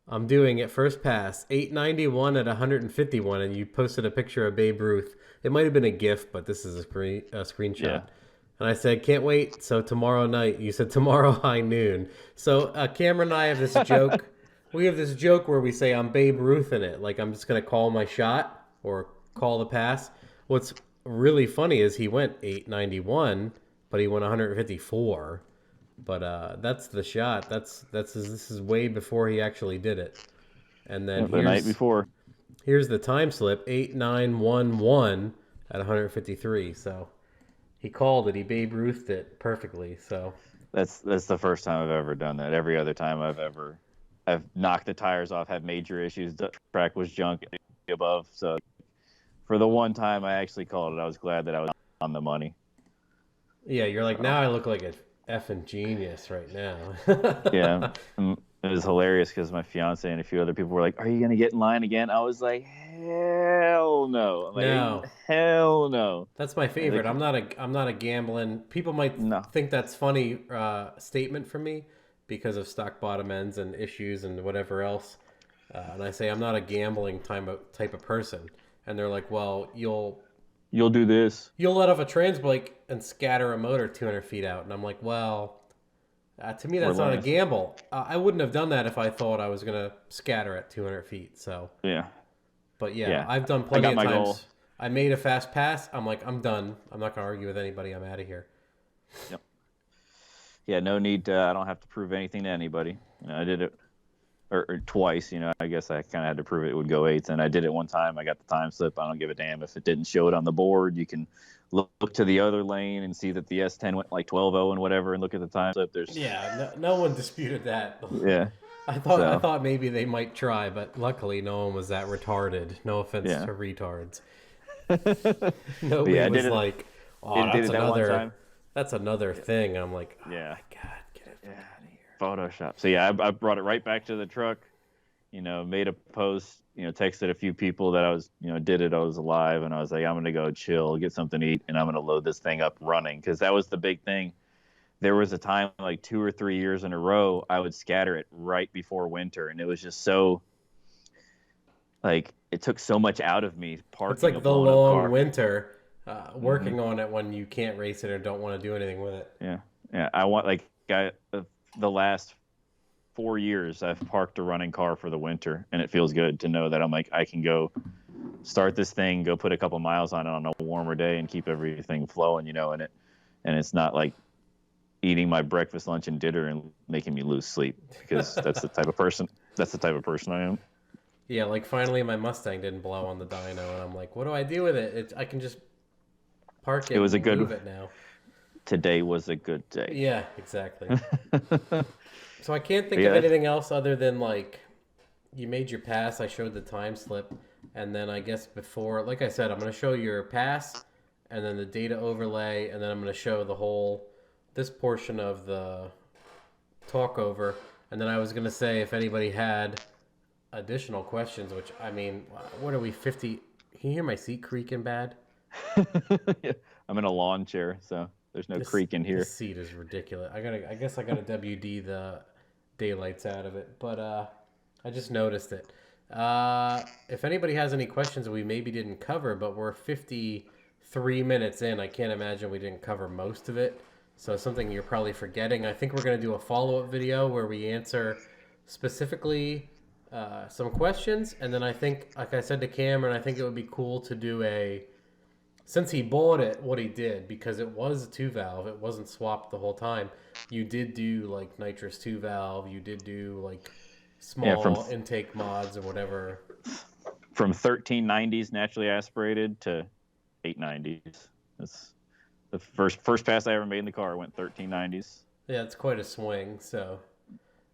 I'm doing it first pass, 891 at 151, and you posted a picture of Babe Ruth. It might have been a GIF, but this is a screenshot. Yeah. And I said, can't wait. So tomorrow night, you said tomorrow high noon. So Cameron and I have this joke. We have this joke where we say I'm Babe Ruth in it. Like I'm just going to call my shot or call the pass. What's really funny is he went 891, but he went 154. But that's the shot. This is way before he actually did it. And then The night before. Here's the time slip, 8911 at 153. So he called it. He Babe Ruthed it perfectly. So That's the first time I've ever done that. Every other time I've knocked the tires off, had major issues. The track was junk above. So for the one time I actually called it, I was glad that I was on the money. yeah, you're like, now I look like a effing genius right now. Yeah. It was hilarious because my fiance and a few other people were like, are you going to get in line again? I was like, hell no. I'm like, No. Hell no. That's my favorite. I'm not a gambling. People might think that's funny statement from me because of stock bottom ends and issues and whatever else. And I say I'm not a gambling type of person. And they're like, well, you'll do this. You'll let off a trans brake and scatter a motor 200 feet out. And I'm like, well, to me, that's not a gamble. I wouldn't have done that if I thought I was going to scatter at 200 feet. So, yeah. But yeah, I've done plenty of times. Goal. I made a fast pass. I'm like, I'm done. I'm not going to argue with anybody. I'm out of here. Yep. Yeah, no need. I don't have to prove anything to anybody. I did it or twice. I guess I kind of had to prove it would go 8th, and I did it one time. I got the time slip. I don't give a damn if it didn't show it on the board. You can look to the other lane and see that the S10 went like 12.0 and whatever, and look at the time slip. No one disputed that. Yeah. I thought maybe they might try, but luckily no one was that retarded. No offense to retards. Nobody was like, oh, that's another thing. I'm like, oh my God, get it out of here. Photoshop. So yeah, I brought it right back to the truck, made a post, texted a few people that I was, did it. I was alive, and I was like, I'm going to go chill, get something to eat, and I'm going to load this thing up running. Cause that was the big thing. There was a time like 2 or 3 years in a row, I would scatter it right before winter. And it was just so like, it took so much out of me parking. It's like the long winter, working on it when you can't race it or don't want to do anything with it. Yeah. Yeah. I want the last 4 years I've parked a running car for the winter, and it feels good to know that I'm like, I can go start this thing, go put a couple miles on it on a warmer day and keep everything flowing, in it. And it's not like eating my breakfast, lunch, and dinner and making me lose sleep, because that's the type of person I am. Yeah, like finally my Mustang didn't blow on the dyno, and I'm like, what do I do with it? I can just park it. It was and move it now. Today was a good day. Yeah, exactly. So I can't think of anything else other than like you made your pass. I showed the time slip, and then I guess before, like I said, I'm going to show your pass, and then the data overlay, and then I'm going to show the whole this portion of the talk over, and then I was going to say if anybody had additional questions, which I mean, what are we 50? Can you hear my seat creaking bad? Yeah, I'm in a lawn chair, so there's no creak in here. This seat is ridiculous. I guess I gotta WD the daylights out of it, but I just noticed it. If anybody has any questions we maybe didn't cover, but we're 53 minutes in, I can't imagine we didn't cover most of it. So something you're probably forgetting. I think we're gonna do a follow-up video where we answer specifically some questions, and then I think, like I said to Cameron, I think it would be cool to do since he bought it, what he did, because it was a 2-valve, it wasn't swapped the whole time. You did do like nitrous 2-valve, you did do like small intake mods or whatever. From 1390s naturally aspirated to 890s. That's the first pass I ever made in the car. Went 1390s. Yeah, it's quite a swing. So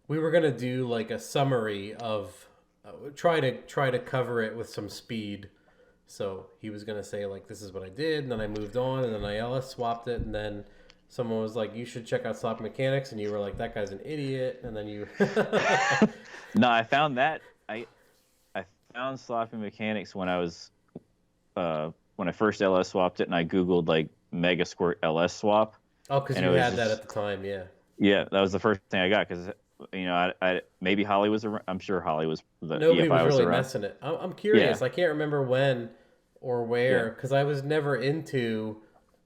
we were gonna do like a summary of try to cover it with some speed. So he was going to say, like, this is what I did, and then I moved on, and then I LS swapped it, and then someone was like, you should check out Slop Mechanics, and you were like, that guy's an idiot, and then you... No, I found that. I found Sloppy Mechanics when I was... when I first LS swapped it, and I Googled, like, Mega Squirt LS swap. Oh, because you had that at the time, yeah. Yeah, that was the first thing I got, because... You know, I maybe Holly was around. I'm sure Holly was. Nobody was really messing it. I'm curious. Yeah. I can't remember when or where, because I was never into.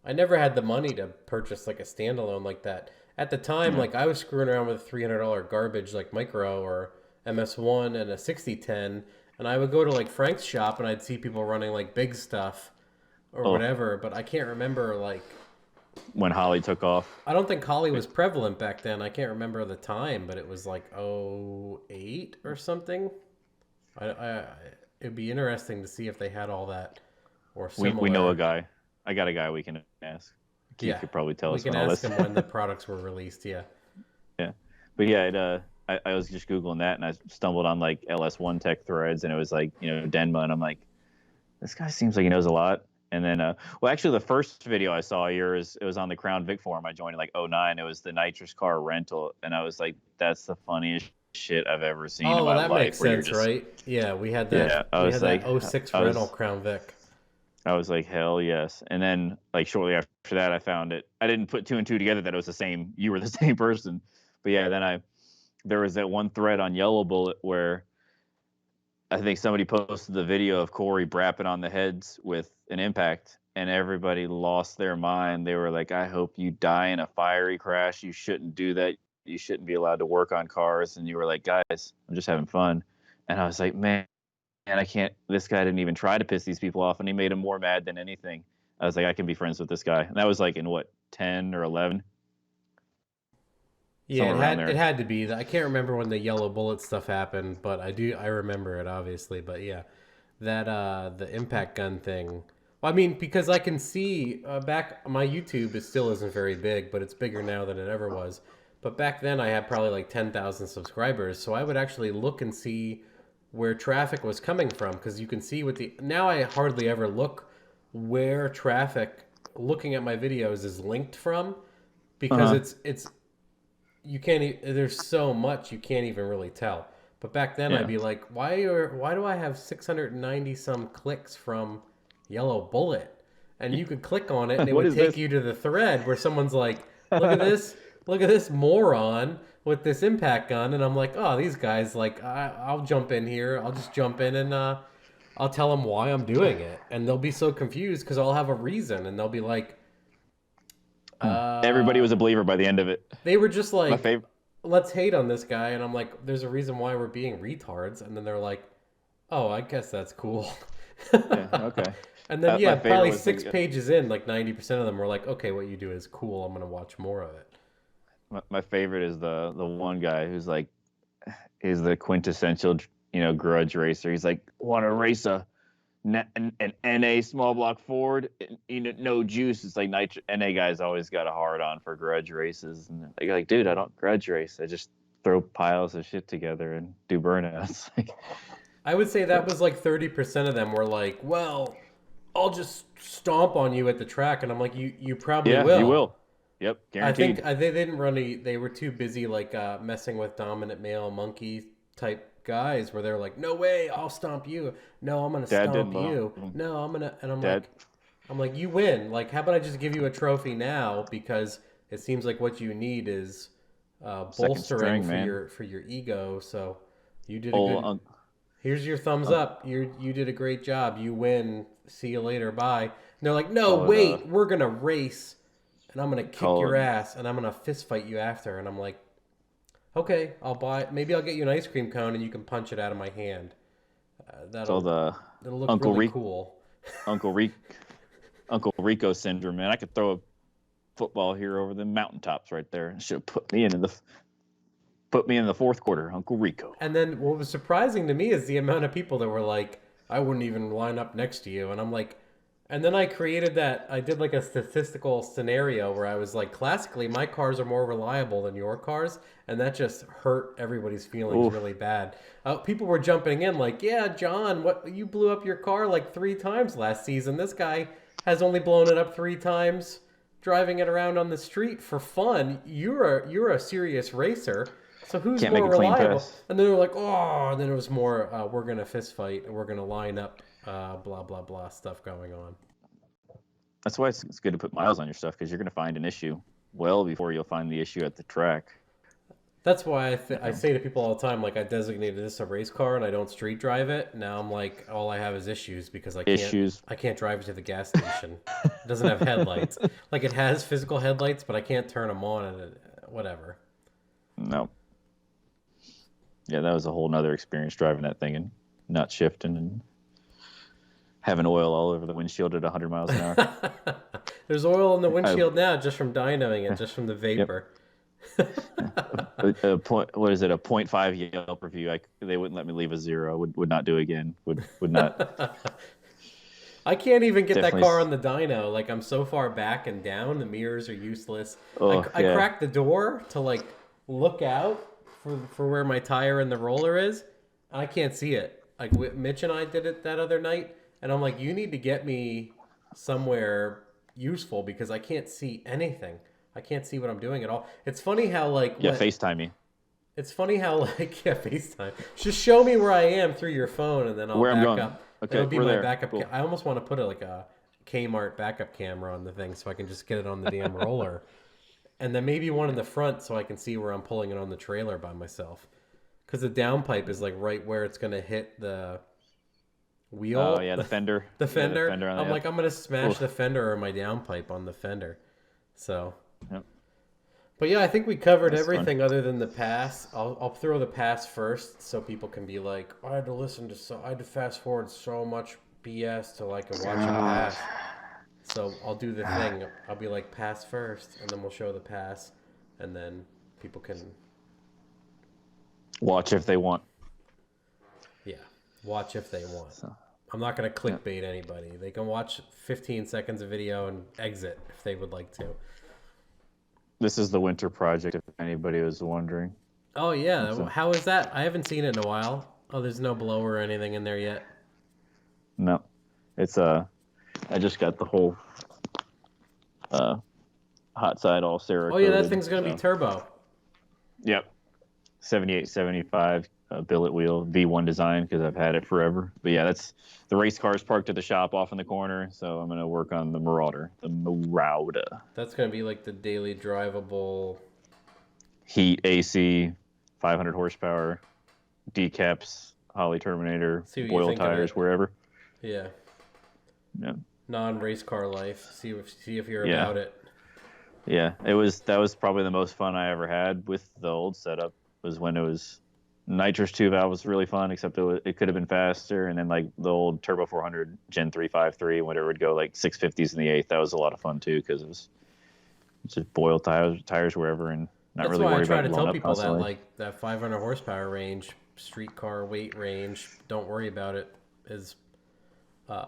I never had the money to purchase like a standalone like that. At the time, like I was screwing around with $300 garbage like Micro or MS1 and a 6010, and I would go to like Frank's shop and I'd see people running like big stuff or whatever, but I can't remember like. When Holly took off. I don't think Holly was prevalent back then. I can't remember the time, but it was like 08 or something. It'd be interesting to see if they had all that or similar. We know a guy. I got a guy we can ask. He could probably tell us. We can ask him when the products were released. Yeah. Yeah, but yeah, I was just Googling that and I stumbled on like LS1 Tech threads and it was like Denma and I'm like, this guy seems like he knows a lot. And then, well, actually, the first video I saw of yours, it was on the Crown Vic forum. I joined in like 09. It was the nitrous car rental, and I was like, "That's the funniest shit I've ever seen in my life." Oh, that makes sense, right? Yeah, we had that. Yeah, I was like, that 06 rental Crown Vic. I was like, hell yes. And then, like shortly after that, I found it. I didn't put 2 and 2 together that it was the same. You were the same person, but yeah. Then there was that one thread on Yellow Bullet where. I think somebody posted the video of Corey brapping on the heads with an impact, and everybody lost their mind. They were like, I hope you die in a fiery crash. You shouldn't do that. You shouldn't be allowed to work on cars. And you were like, guys, I'm just having fun. And I was like, man, I can't. This guy didn't even try to piss these people off, and he made them more mad than anything. I was like, I can be friends with this guy. And that was like in what, 10 or 11? Yeah, it had to be. I can't remember when the Yellow Bullet stuff happened, but I remember it obviously. But yeah, that the impact gun thing. Well, I mean, because I can see back my YouTube still isn't very big, but it's bigger now than it ever was. But back then I had probably like 10,000 subscribers, so I would actually look and see where traffic was coming from, because you can see now I hardly ever look where traffic looking at my videos is linked from, because it's you can't. There's so much you can't even really tell. But back then, I'd be like, why do I have 690 some clicks from Yellow Bullet? And you could click on it, and it would take you to the thread where someone's like, look at this moron with this impact gun, and I'm like, oh, these guys, like, I'll jump in here. I'll just jump in and I'll tell them why I'm doing it, and they'll be so confused because I'll have a reason, and they'll be like. Everybody was a believer by the end of it. They were just like, let's hate on this guy. And I'm like, there's a reason why we're being retards. And then they're like, oh, I guess that's cool. Yeah, okay. And then, probably 6 pages in, like 90% of them were like, okay, what you do is cool. I'm going to watch more of it. My favorite is the one guy who's like, is the quintessential, grudge racer. He's like, want to race an NA small block Ford, no juice. It's like NA guys always got a hard on for grudge races, and they're like, dude, I don't grudge race. I just throw piles of shit together and do burnouts. I would say that was like 30% of them were like, well, I'll just stomp on you at the track, and I'm like, you probably Yeah, will. you will. Yep, I think guaranteed. they didn't really. They were too busy like messing with dominant male monkey type guys, where they're like, "No way, I'll stomp you. No, I'm gonna Dad stomp didn't love you. him. No, I'm gonna." And Dad, I'm like, you win. Like, how about I just give you a trophy now because it seems like what you need is second bolstering string, man. for your ego. So you did a Old good. Here's your thumbs Uncle, up. You did a great job. You win. See you later. Bye. And they're like, no, call it wait, we're gonna race, and I'm gonna kick call your it ass, and I'm gonna fist fight you after. And I'm like, okay, I'll buy. Maybe I'll get you an ice cream cone, and you can punch it out of my hand. call That'll the that'll look Uncle really Rico cool. Uncle Rico Uncle Rico syndrome, man. I could throw a football here over the mountaintops right there. Should have put me in the fourth quarter, Uncle Rico. And then what was surprising to me is the amount of people that were like, I wouldn't even line up next to you. And I'm like, and then I created that, I did like a statistical scenario where I was like, classically, my cars are more reliable than your cars. And that just hurt everybody's feelings Oof. really bad. People were jumping in like, yeah, John, what you blew up your car like 3 times last season. This guy has only blown it up 3 times driving it around on the street for fun. You're a serious racer. So who's Can't make more a clean reliable? pass. And then they were like, oh, and then it was more, we're going to fist fight and we're going to line up, blah, blah, blah stuff going on. That's why it's good to put miles on your stuff, because you're going to find an issue well before you'll find the issue at the track. That's why I say to people all the time, like, I designated this a race car and I don't street drive it. Now I'm like, all I have is issues because I can't drive it to the gas station. It doesn't have headlights. Like, it has physical headlights, but I can't turn them on and whatever. No. Yeah, that was a whole nother experience driving that thing and not shifting and having oil all over the windshield at 100 miles an hour. There's oil in the windshield now just from dynoing it, just from the vapor. What is it? A 0.5 Yelp review. They wouldn't let me leave a 0. Would not do again. Would not. I can't even get Definitely. that car on the dyno. Like, I'm so far back and down, the mirrors are useless. Oh, I yeah. cracked the door to like look out for where my tire and the roller is. I can't see it. Like, Mitch and I did it that other night, and I'm like, you need to get me somewhere useful because I can't see anything. I can't see what I'm doing at all. It's funny how like FaceTime me. It's funny how like FaceTime. Just show me where I am through your phone, and then I'll Where I'm back going. up. Okay, That'll be we're my there. backup. Cool. I almost want to put like a Kmart backup camera on the thing so I can just get it on the damn roller, and then maybe one in the front so I can see where I'm pulling it on the trailer by myself. Because the downpipe is like right where it's gonna hit the wheel. Oh yeah, the fender. The fender. Yeah, the fender on I'm the like, I'm gonna smash Oof. the fender or my downpipe on the fender. So. Yep. But yeah, I think we covered That's everything other than the pass. I'll throw the pass first so people can be like, I had to fast forward so much BS to like watch a pass. So I'll do the thing. I'll be like, pass first, and then we'll show the pass, and then people can, Watch if they want. yeah, watch if they want. So, I'm not going to clickbait anybody. They can watch 15 seconds of video and exit if they would like to. this is the winter project, if anybody was wondering. Oh, yeah. How is that? I haven't seen it in a while. Oh, there's no blower or anything in there yet. No, it's I just got the whole hot side all Cerakoted. Oh, yeah, that thing's going to be turbo. Yep. 78, 75 billet wheel, V1 design, because I've had it forever. But yeah, that's the race car's parked at the shop off in the corner, so I'm going to work on the Marauder. That's going to be like the daily drivable. Heat, AC, 500 horsepower, decaps, Holly Terminator, See what you oil think of tires, it. wherever. Yeah. Yeah. Non-race car life. See if you're Yeah. about it. Yeah, that was probably the most fun I ever had with the old setup, was when it was nitrous 2 valve was really fun, except it could have been faster, and then like the old Turbo 400 Gen 353, whenever it would go like 650s in the 8th, that was a lot of fun too, because it was just boil tires wherever and not That's really why I worry try about to blowing tell up people that constantly. like that 500 horsepower range, street car weight range, don't worry about it, is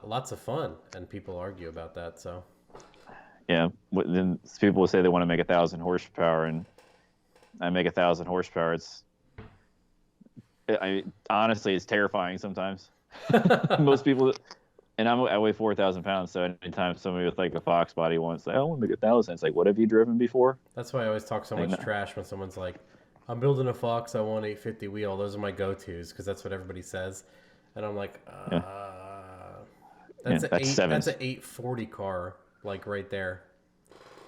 lots of fun, and people argue about that. So Yeah, then people will say they want to make 1,000 horsepower, and I make 1,000 horsepower. Honestly, it's terrifying sometimes. Most people, And I weigh 4,000 pounds, so anytime somebody with like a Fox body wants, like, I want to make 1,000, it's like, what have you driven before? That's why I always talk so Like, much no. trash when someone's like, I'm building a Fox, I want 850 wheel. Those are my go-tos because that's what everybody says. And I'm like, Yeah. that's Yeah, an that's sevens. 840 car, like right there.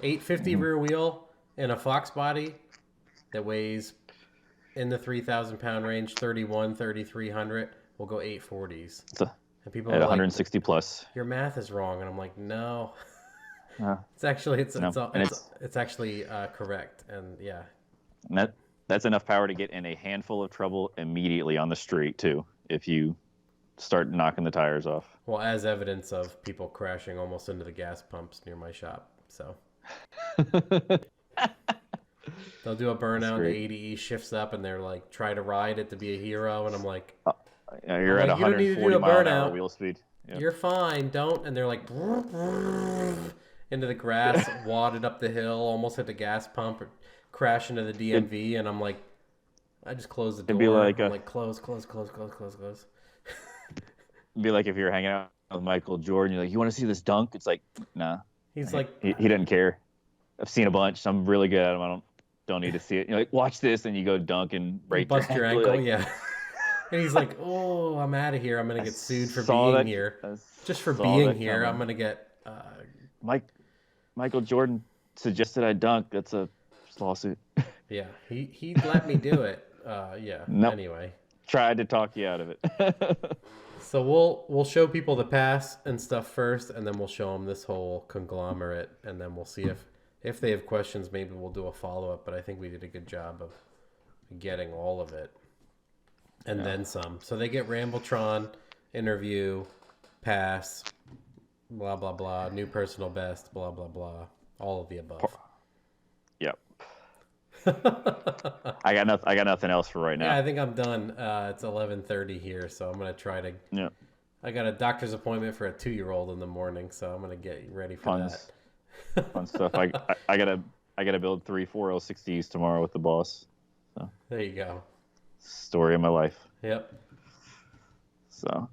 850 Mm-hmm. rear wheel in a Fox body that weighs in the 3,000 pound range, 31, 3,300. We'll go 840s. And people At are like, 160 plus. your math is wrong, and I'm like, no. Uh, It's actually no. And it's actually correct, and yeah. and that's enough power to get in a handful of trouble immediately on the street too, if you start knocking the tires off. Well, as evidence of people crashing almost into the gas pumps near my shop. So they'll do a burnout, the ADE shifts up, and they're like, try to ride it to be a hero, and I'm like, You're at like, you don't need to do 140 a mile an hour burnout. wheel speed. Yep. You're fine, don't. And they're like, into the grass, wadded up the hill, almost hit the gas pump, or crash into the DMV, and I'm like, I just closed the door. It'd be like I'm like, close. It'd be like if you're hanging out with Michael Jordan, you're like, you want to see this dunk? It's like, nah. He's like, he doesn't care. I've seen a bunch. I'm really good at them. I don't need to see it. You're like, watch this, and you go dunk and break bust your ankle, like, yeah. And he's like, oh, I'm out of here. I'm gonna get sued for being here. Just for being here, I'm gonna get. Michael Jordan suggested I dunk. That's a lawsuit. Yeah, he let me do it. Yeah. Nope. Anyway. Tried to talk you out of it. So we'll show people the pass and stuff first, and then we'll show them this whole conglomerate, and then we'll see if they have questions. Maybe we'll do a follow up. But I think we did a good job of getting all of it, and then some. So they get Rambletron, interview, pass, blah blah blah, new personal best, blah blah blah, all of the above. Yep. I got nothing else for right now. Yeah, I think I'm done. It's 11:30 here, so I'm gonna try to. Yeah. I got a doctor's appointment for a 2-year-old in the morning, so I'm gonna get ready for that. Fun stuff. I gotta build 3 4L60s tomorrow with the boss. So. There you go. Story of my life. Yep. So.